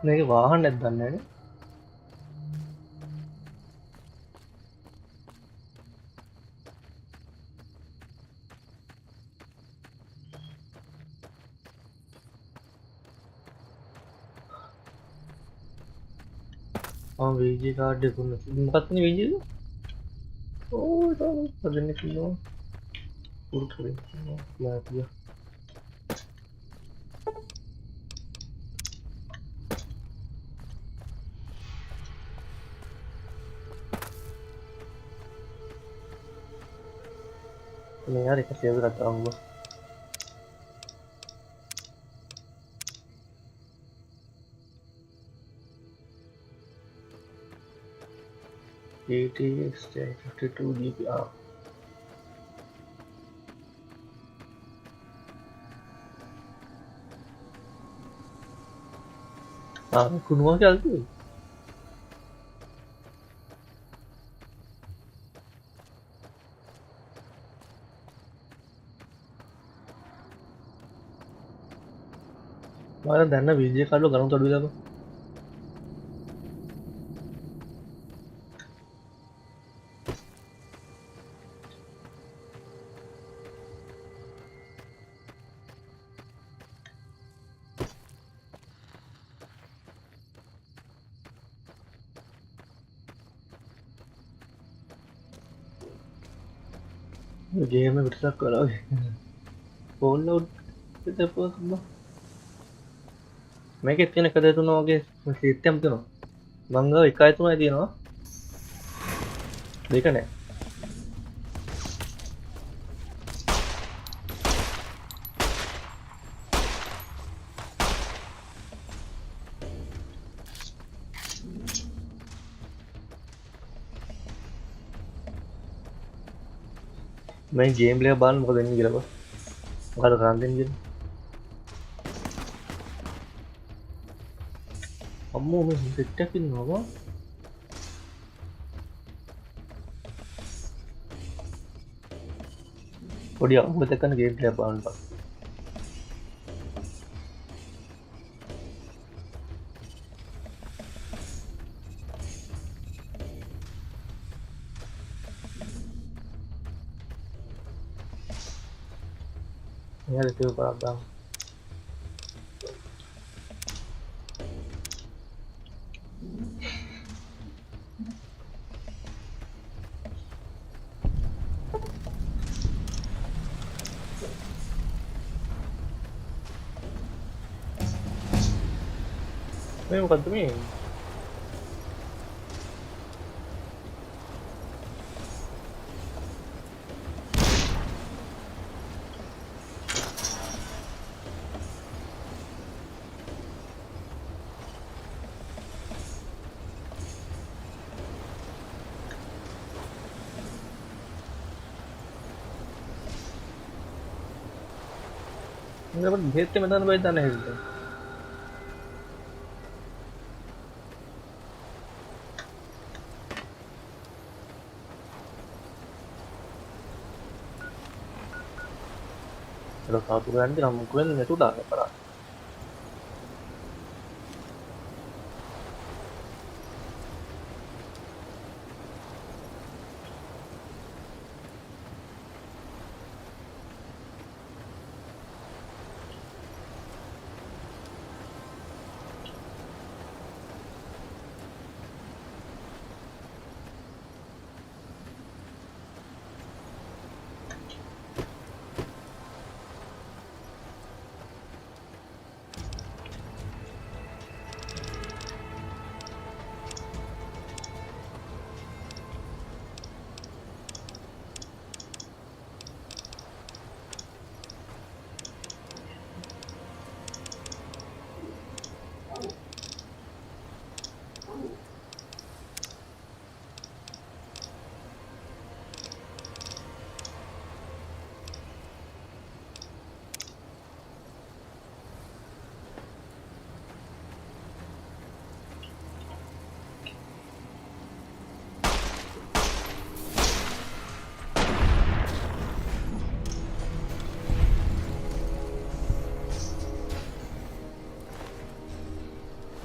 මේක වාහනයක් දන්නේ නැහැ VG කාඩ් එක දුන්නා. මොකක්ද මේ VG එක? ඕ ඒක හදන්න කිව්වා. පුරු කරේ. ලාපියා. මේ යාර එක සේව් කරලා අම්මා. GTX 52 GB कुनुआ क्या चलती है हमारा धरना वीजे काट लो गरम कर दो जाको गेम में बिठा करोगे फोन आउट कितने पर මේක එක්කෙනෙක් කද තුන වගේ සිස්ටම් තියෙනවා මං ගාව 1 3යි තියෙනවා දෙක නෑ मैं गेम प्ले बाल මොකද වෙන්නේ කියලා බා මොකද කරන් දෙන්නේ කියලා අම්මෝ මේ සෙට් එකක් ඉන්නවා පොඩි අම්මෝ දෙකන ගේම් ප්ලේ බලන්න බා यार क्यों करता हूँ मैं मुकदमे Dapat bed ke medan bed dana hilda. Kalau satu kan kita mungkin itu dah para.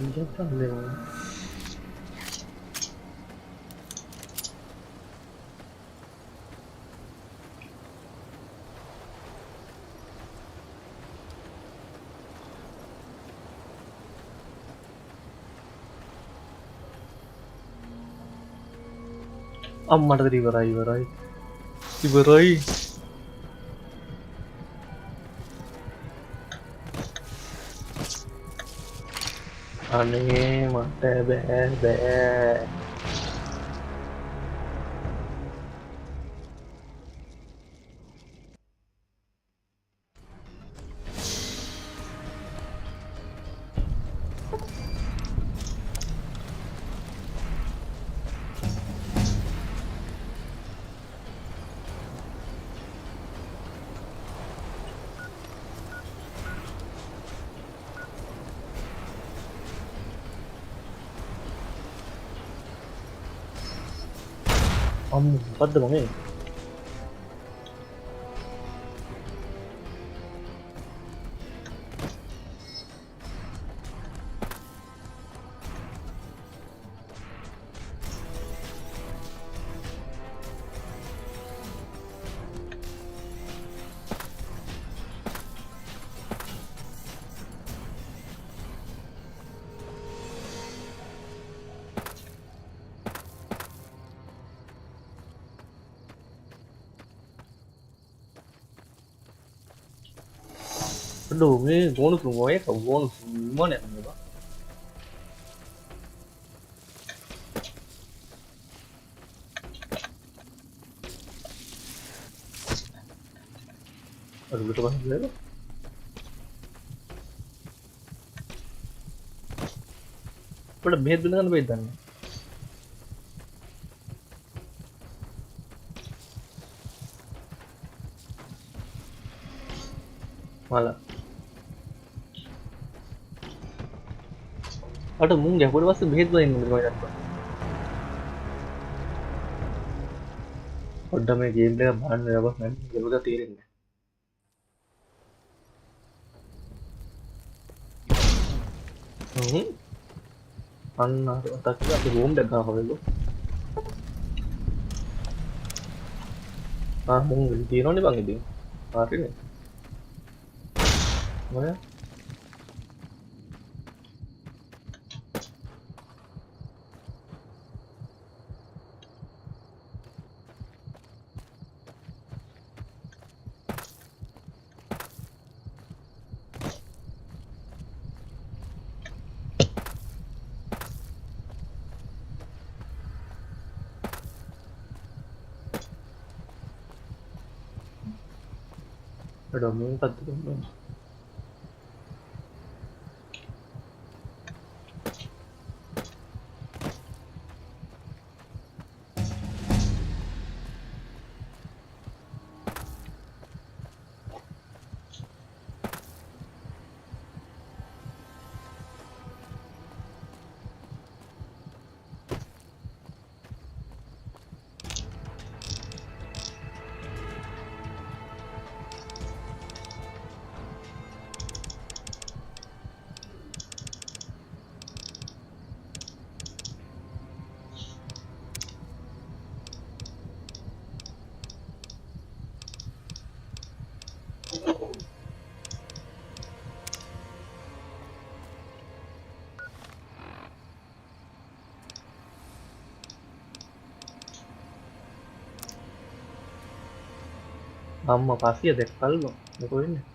Inject kan dia. Amat dari berai. Diberai. Aneh, mate be. Pada bang eh. Aduh, ini bonus lumayan, bonus gimana ya? Aduh, betul banget dulu. Pada bed dengan bedan. Malah. Ada mung ya, pada masa bed lain bermain apa? Udah main game dia bahan ya apa main, game udah tiring. Anna, tak kira aku belum dah kau itu. Mung ganti nih bang ini. Hari nih. Mana? Ada mung tak tu. අම්මා පස්සිය දැක්කල්ලු මොකෝ වෙන්නේ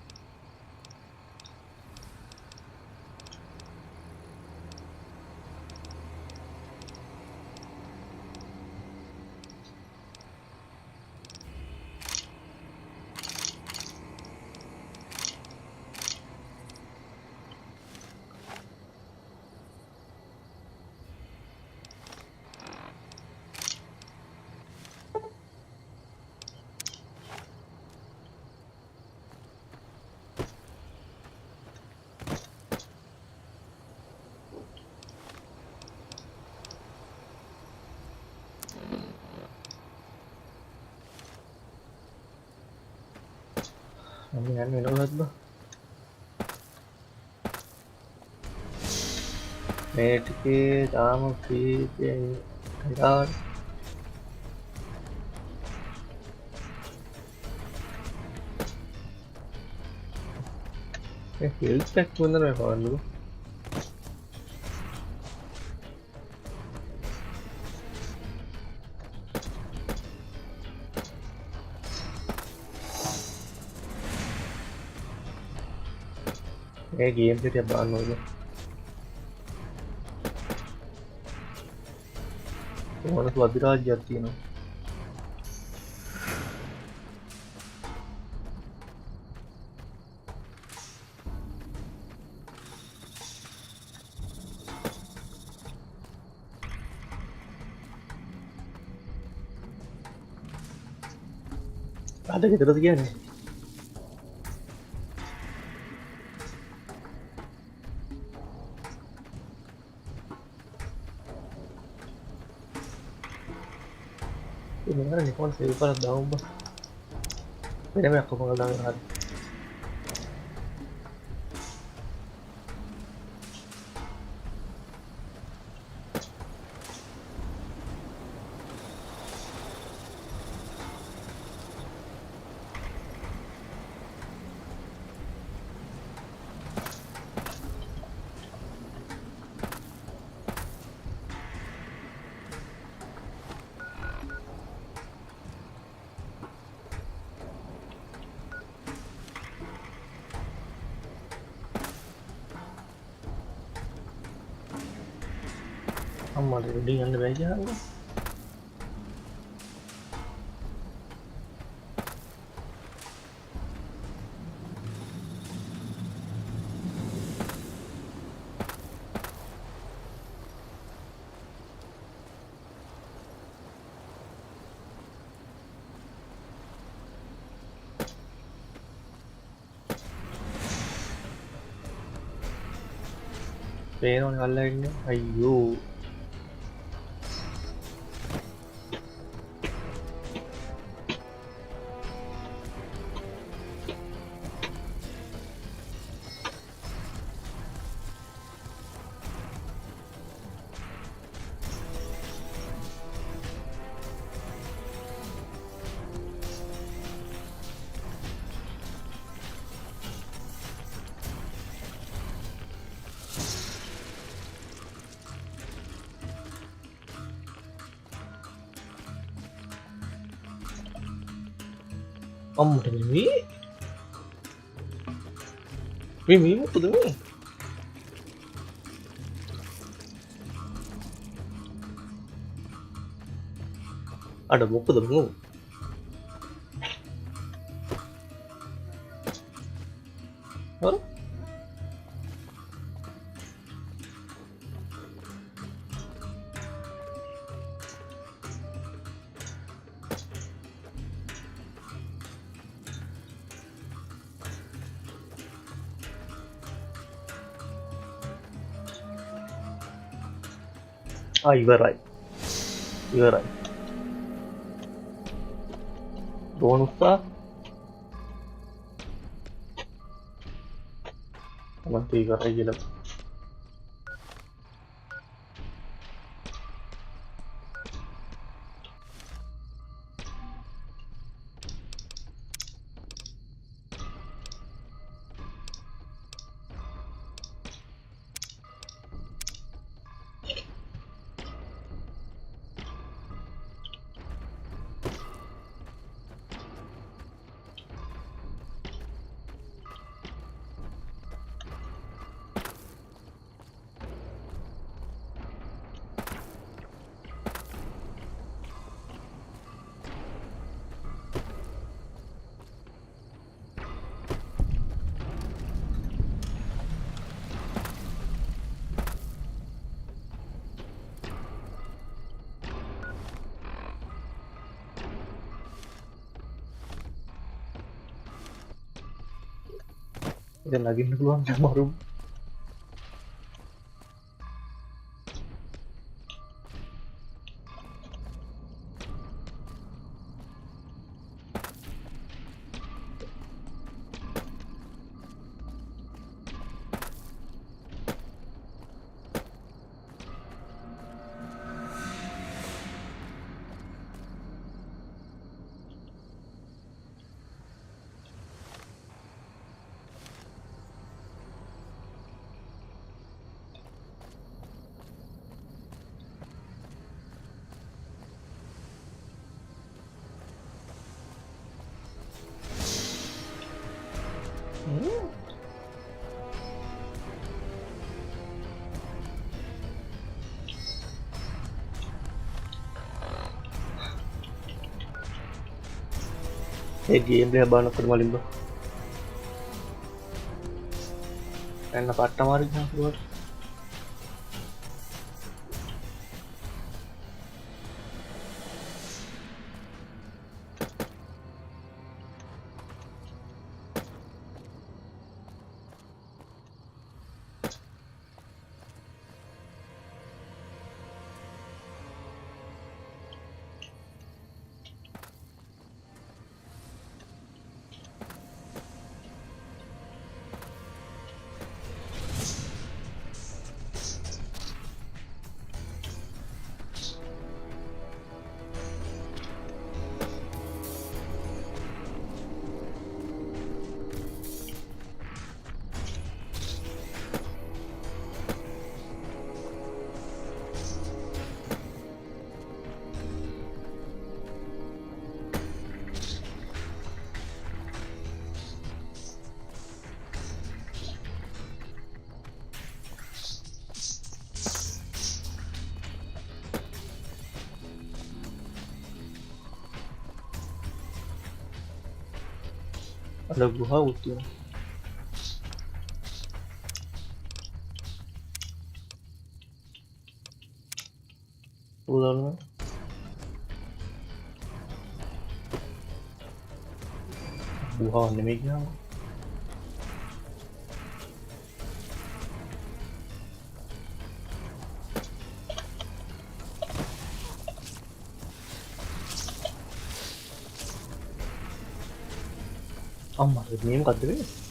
අම්ම යන්නේ එනවද බා මේ ටිකේ තාම ෆ්‍රී එකයි health pack වුණා නේද බලන්නකො ඒ ගේම් එකේ බලන්න ඕනේ මොනසු අධිරාජ්‍යයක් තියෙනවා අද ගෙදරද කියන්නේ ini kan save කරලා දාමු බා වෙනම එකක් මොකද දාන්න හරි අම්මට රෙඩි යන්න බැයි කියලා පේනවනේ අල්ලලා ඉන්නේ අයියෝ අම්මට මේ මොකද මේ අඩ මොකද මෝ හරි ඉවරයි බෝනුස්සා මන්ට ඉවරයි කියලා Ikan lagi keluar sama room. Game dia banget ke rumah limbah. Enak kata mari yang keluar. Ada gua utuh. Ulang. Buah ni megang. Amma ini මොකද්ද වෙන්නේ?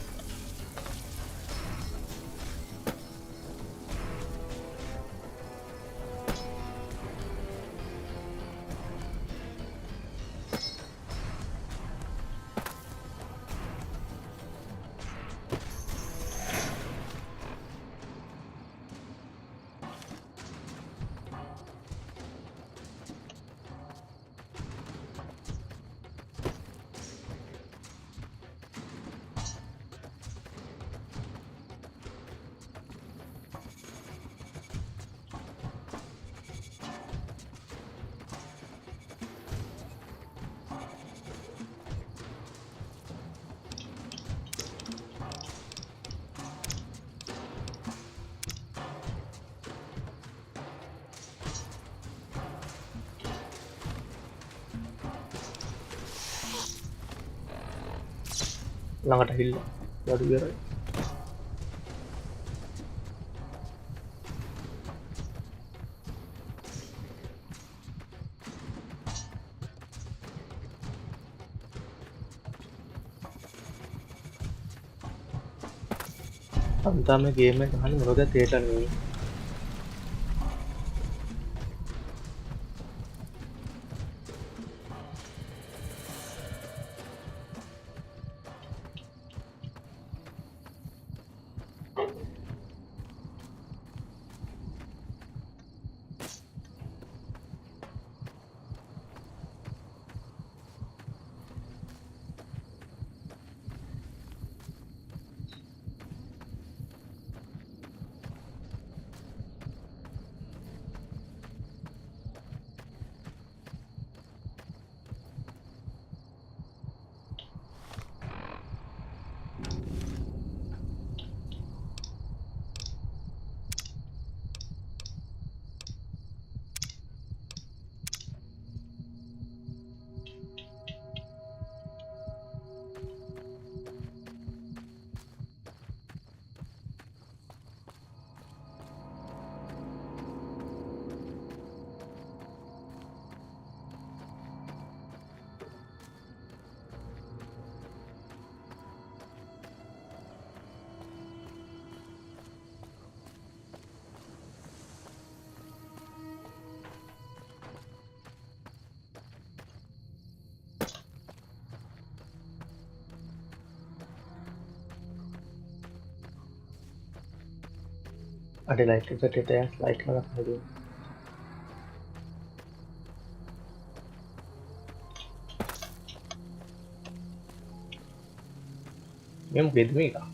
ළඟට ඇවිල්ලා බඩු කරයි. අන්තම ගේම් එක ගහන්නේ මොකද තේරෙන්නේ නෙවෙයි. ada light TTS light mana dulu. Memang gitu nih kak.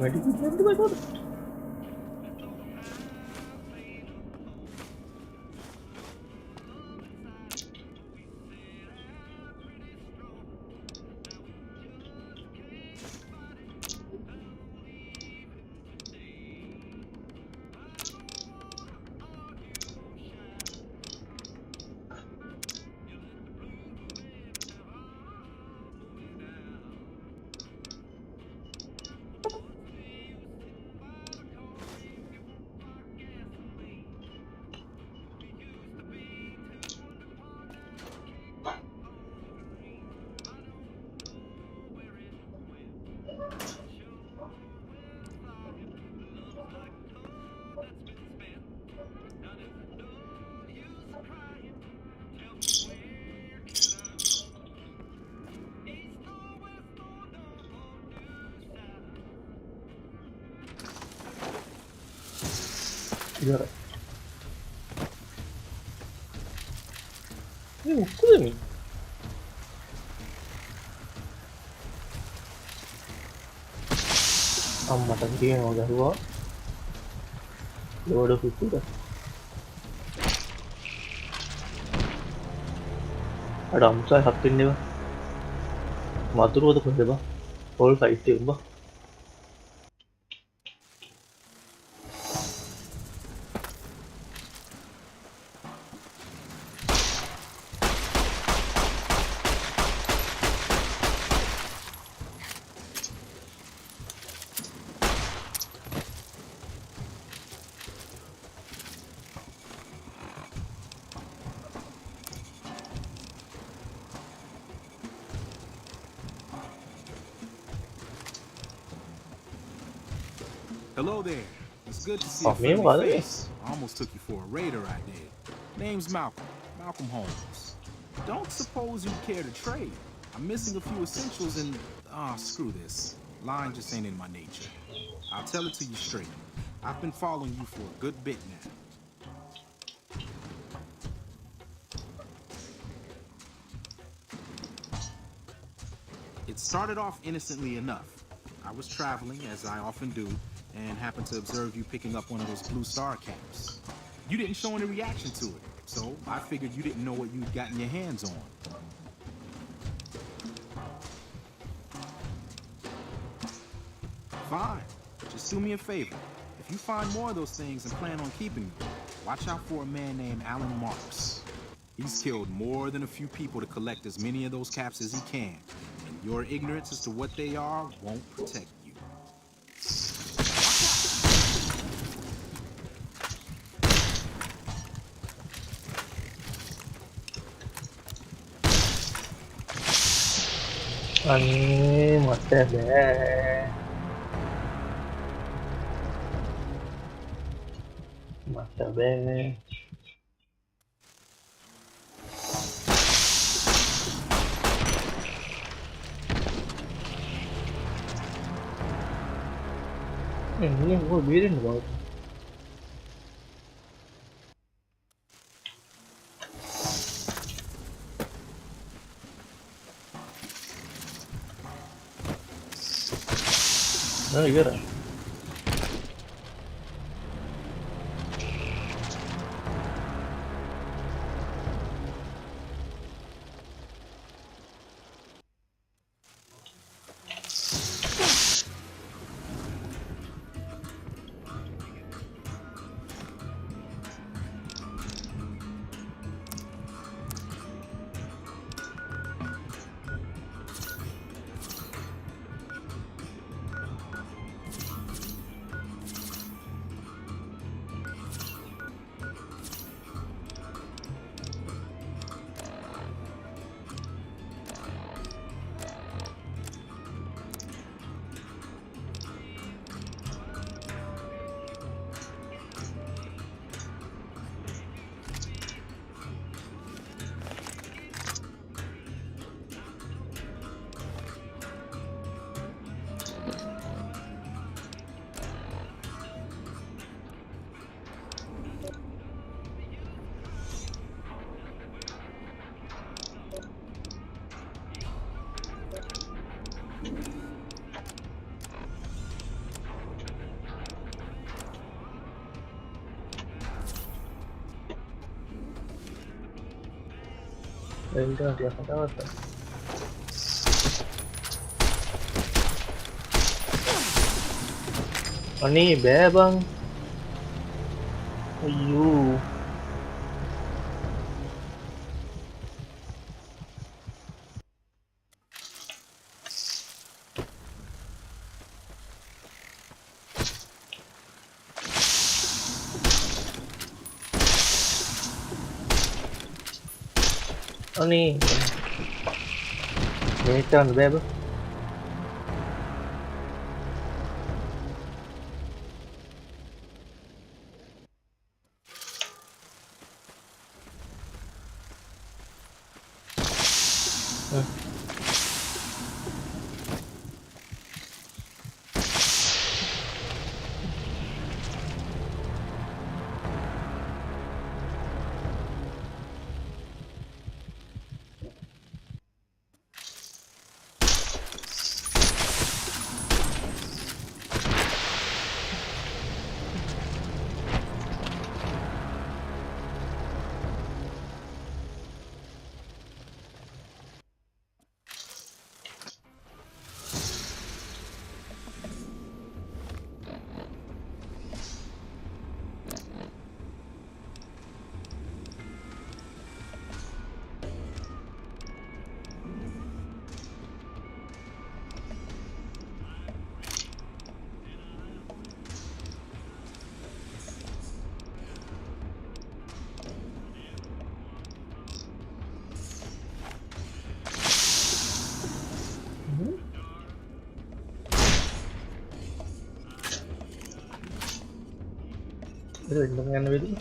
Medical. Juara. Ini mukul nih. Matan dia yang udah dua. Udah kuku dah. Ada amsa satu ini bah. Matur itu kan bah. All fight itu bah. Hello there. It's good to see a friendly face. I almost took you for a raider I did. Name's Malcolm. Malcolm Holmes. Don't suppose you'd care to trade. I'm missing a few essentials and... screw this. Lying just ain't in my nature. I'll tell it to you straight. I've been following you for a good bit now. It started off innocently enough. I was traveling, as I often do, and happened to observe you picking up one of those blue star caps. You didn't show any reaction to it, so I figured you didn't know what you'd gotten your hands on. Fine. Just do me a favor. If you find more of those things and plan on keeping them, watch out for a man named Alan Marks. He's killed more than a few people to collect as many of those caps as he can, and your ignorance as to what they are won't protect you. Ani mata be. Mata be. Ini gue birin banget. Nah, iya lah. Indah dia kata apa? Oh ni bear bang. Ayu. Oh ni. Ni kan bear bang. Dengan video.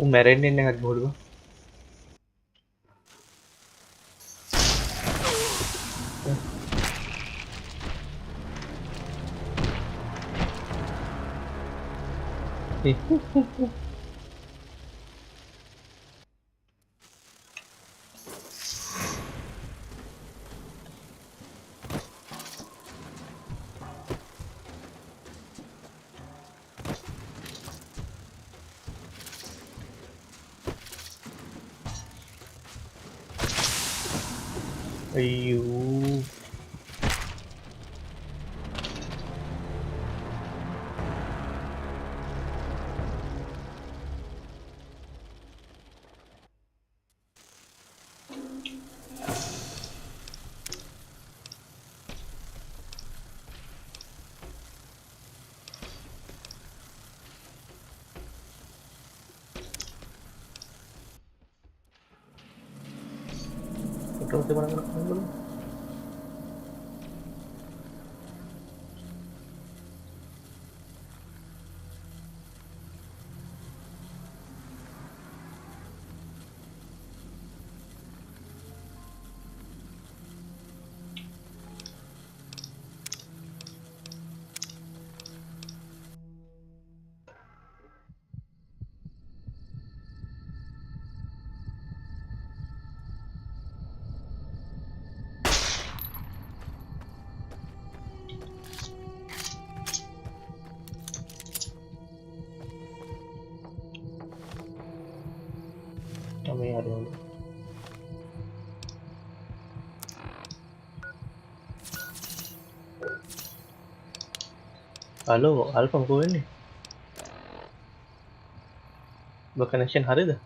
Meron din yang agmul. Ayu. Ito si mana dulu. Kami ada yang Halo, Alpha ko ini. Connection hari dah.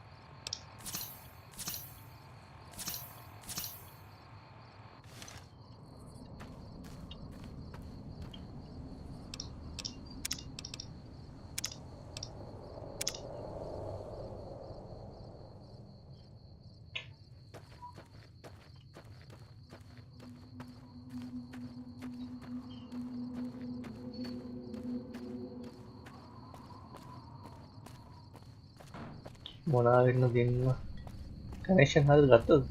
Mona no game connection hari gattu.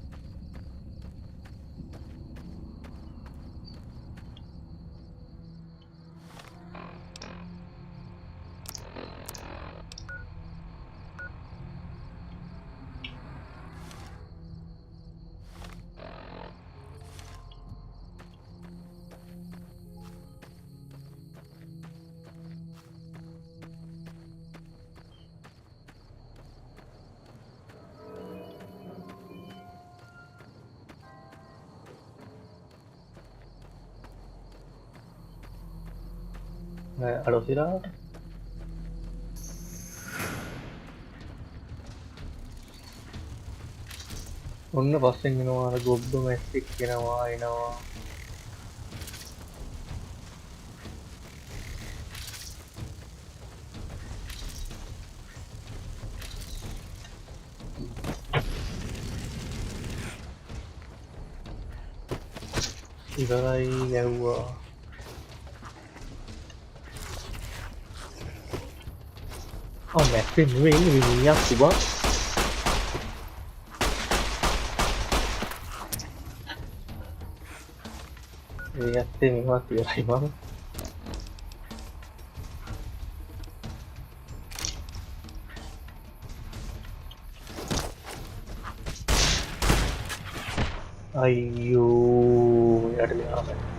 අඩෝ සිරාට ඔන්න පස්සෙන් එනවා අර ගොබ්බ මැස්සෙක් එනවා ඉවරයි ගැව්වා මැස්සෙන් නෙවෙයි ඉන්නේ මිනිහක් තිබා මේ ඇත්තේ මේවත් ඉවරයි මම අයියෝ යට මෙහාට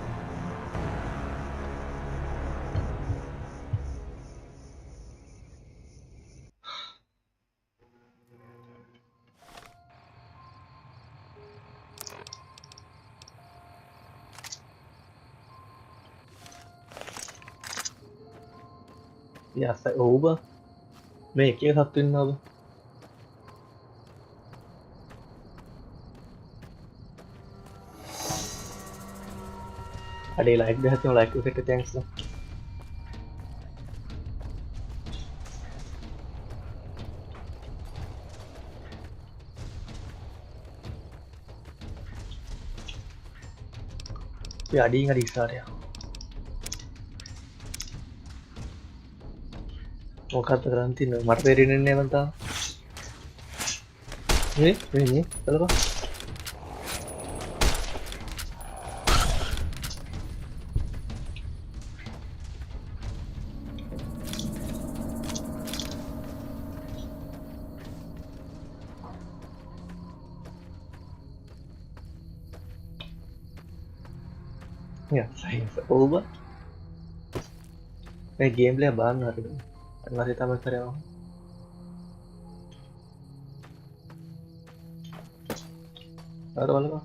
යස ඔව් බා මේ එක සත්තු ඉන්නවා බා අඩේ ලයික් ගහලා තියෙනවා ලයික් එකට තැන්ක්ස් ඒ අඩින් හරි ඉස්සරහට යන්න මොකක්ද කරන් තියන්නේ මට තේරෙන්නේ නැහැ මන් තාම මේ බලපන් over මේ ගේම් ප්ලේ බලන්න හරිද අනිවාර්යයෙන් තමයි කරේ අර බලන්න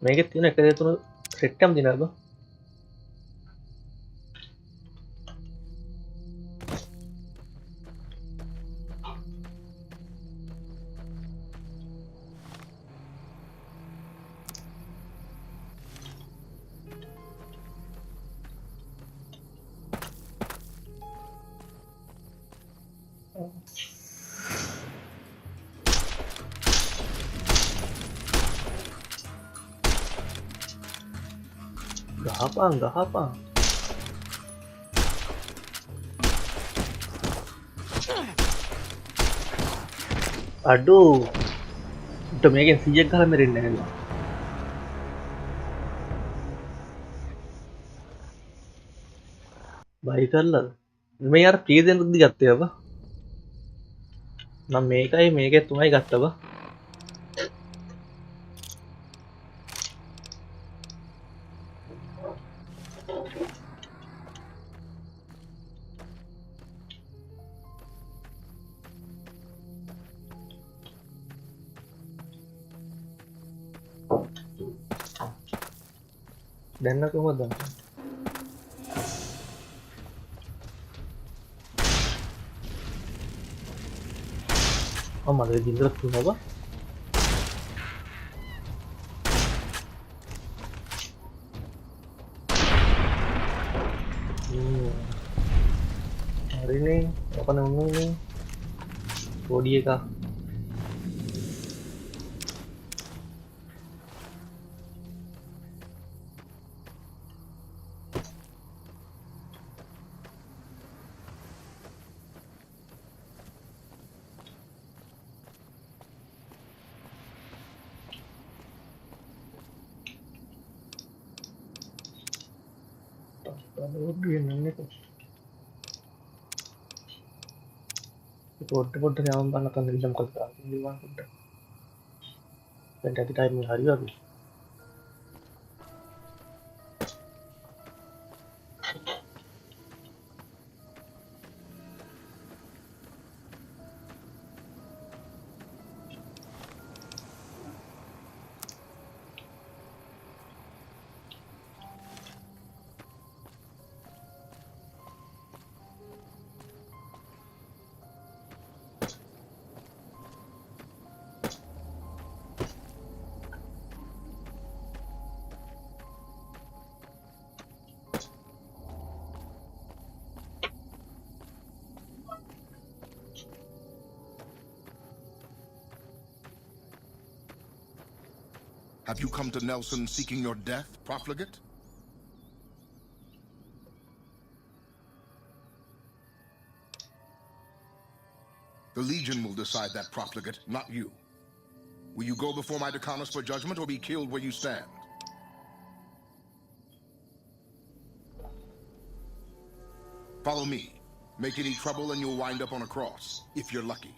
මේකේ තියෙන 1 2 3 සෙට් එකම දිනනවා බා ගහපන් අඩෝ උට මේකෙන් 100ක් ගහලා මැරෙන්නේ නැහැ බයි කරලාද මේ අර ප්‍රීදෙන් බුද්ධි ගත්තේ බා නම් මේකේ තුනයි ගත්තා බා දැන් කොහොමද මම ගින්දර තුනව හරිනේ අපන උන්නේ පොඩි එකක් පොඩ්ඩ යවම් බලන්න නැත්නම් නිල්ලම් කල් කරා නිල්ලම් පොඩ්ඩ දැන් ඇති ටයිම් එක හරි වගේ Have you come to Nelson seeking your death, profligate? The Legion will decide that, profligate, not you. Will you go before my Decanus for judgment or be killed where you stand? Follow me. Make any trouble and you'll wind up on a cross, if you're lucky.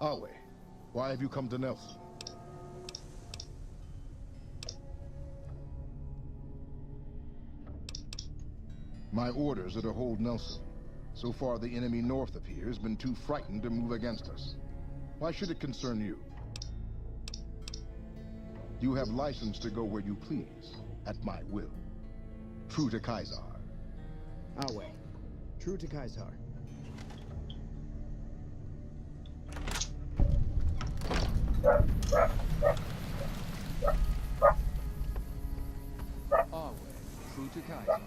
Awe, why have you come to Nelson? My orders are to hold Nelson. So far, the enemy north of here has been too frightened to move against us. Why should it concern you? You have license to go where you please, at my will. True to Kaiser. Awe. True to Kaiser. Awe. True to Kaiser.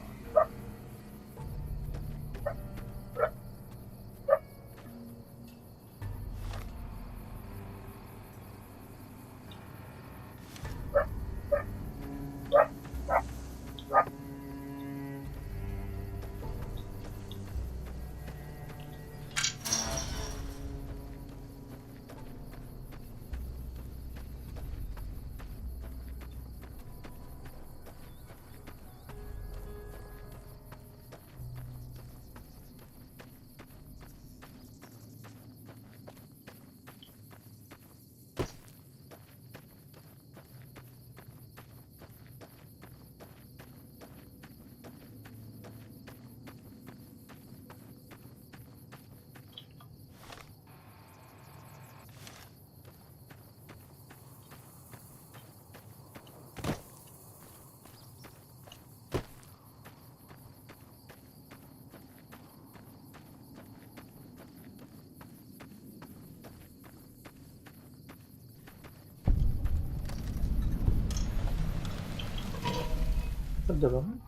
Ada banget.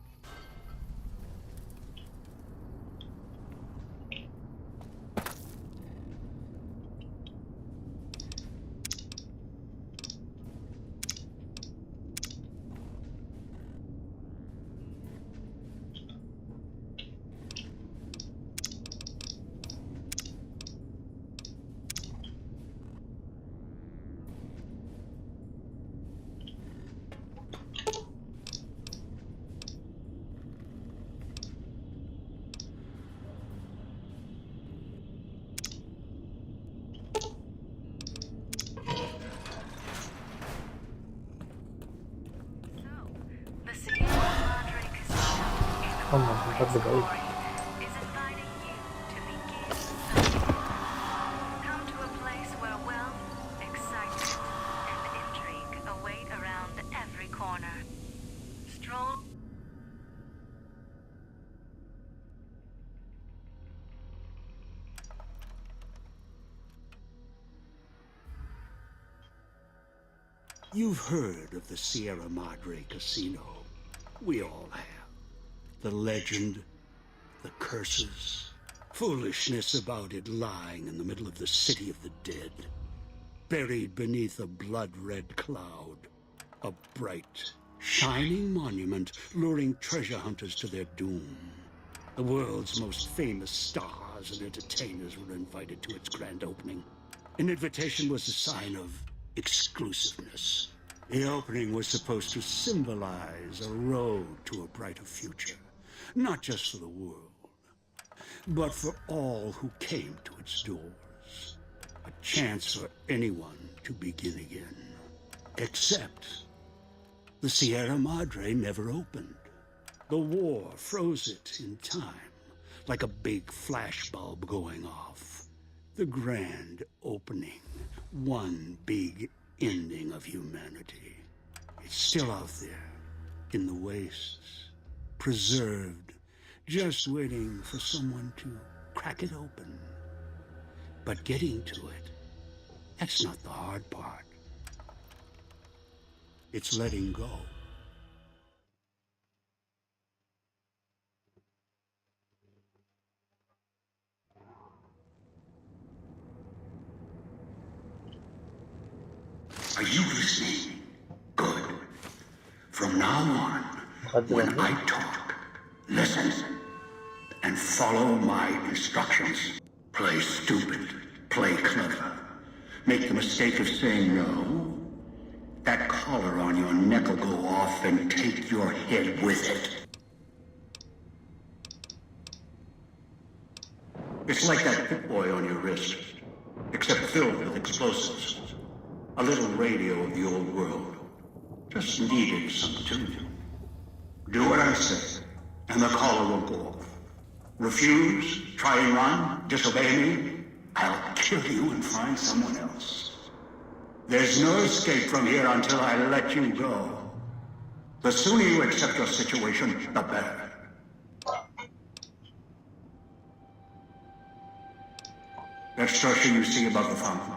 Oh, mantap sekali. You've heard of the Sierra Madre Casino. We all have. The legend, the curses, foolishness about it lying in the middle of the city of the dead, buried beneath a blood-red cloud. A bright, shining monument luring treasure hunters to their doom. The world's most famous stars and entertainers were invited to its grand opening. An invitation was a sign of exclusiveness. The opening was supposed to symbolize a road to a brighter future, not just for the world, but for all who came to its doors. A chance for anyone to begin again. Except the Sierra Madre never opened. The war froze it in time, like a big flashbulb going off. The grand opening, one big ending of humanity. It's still out there, in the wastes, preserved, just waiting for someone to crack it open. But getting to it, that's not the hard part. It's letting go. Are you listening? Good. From now on, when I talk, listen and follow my instructions. Play stupid. Play clever. Make the mistake of saying no. That collar on your neck will go off and take your head with it. It's like that Pip Boy on your wrist, except filled with explosives. A little radio of the old world. Just needed some tuning. Do what I say, and the collar will go off. Refuse, try and run, disobey me, I'll kill you and find someone else. There's no escape from here until I let you go. The sooner you accept your situation, the better. That structure you see above the fountain,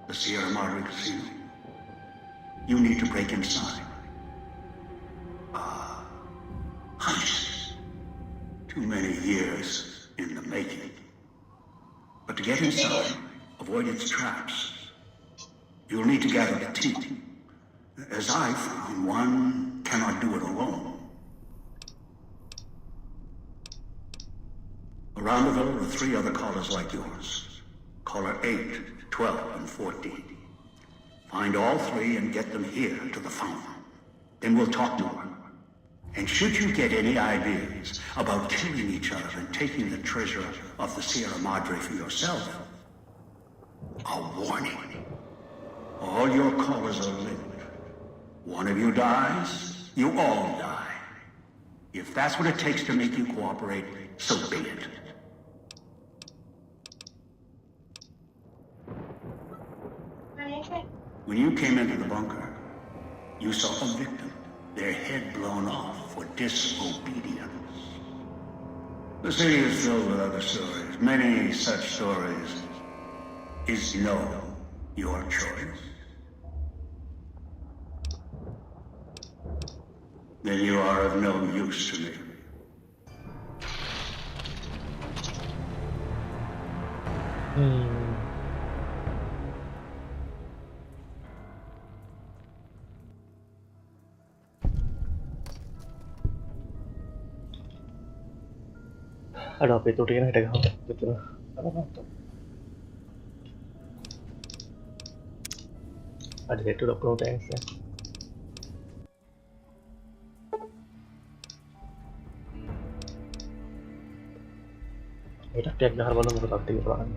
the Sierra Madre Casino. You need to break inside. Hunches. Too many years in the making. But to get inside, avoid its traps. You'll need to gather a team. As I found, one cannot do it alone. Around the villa are 3 other callers like yours. Caller 8, 12, and 14. Find all 3 and get them here to the fountain. Then we'll talk more. And should you get any ideas about killing each other and taking the treasure of the Sierra Madre for yourself, a warning. All your callers are linked. One of you dies, you all die. If that's what it takes to make you cooperate, so be it. When you came into the bunker, you saw a victim, their head blown off for disobedience. The city is filled with other stories, many such stories. Is no your choice? Then you are of no use to me. Aduh, apa itu dia nak dah betul. Ada itu 20 thanks ya. Kita tiap dah harus menunggu 3 pelan.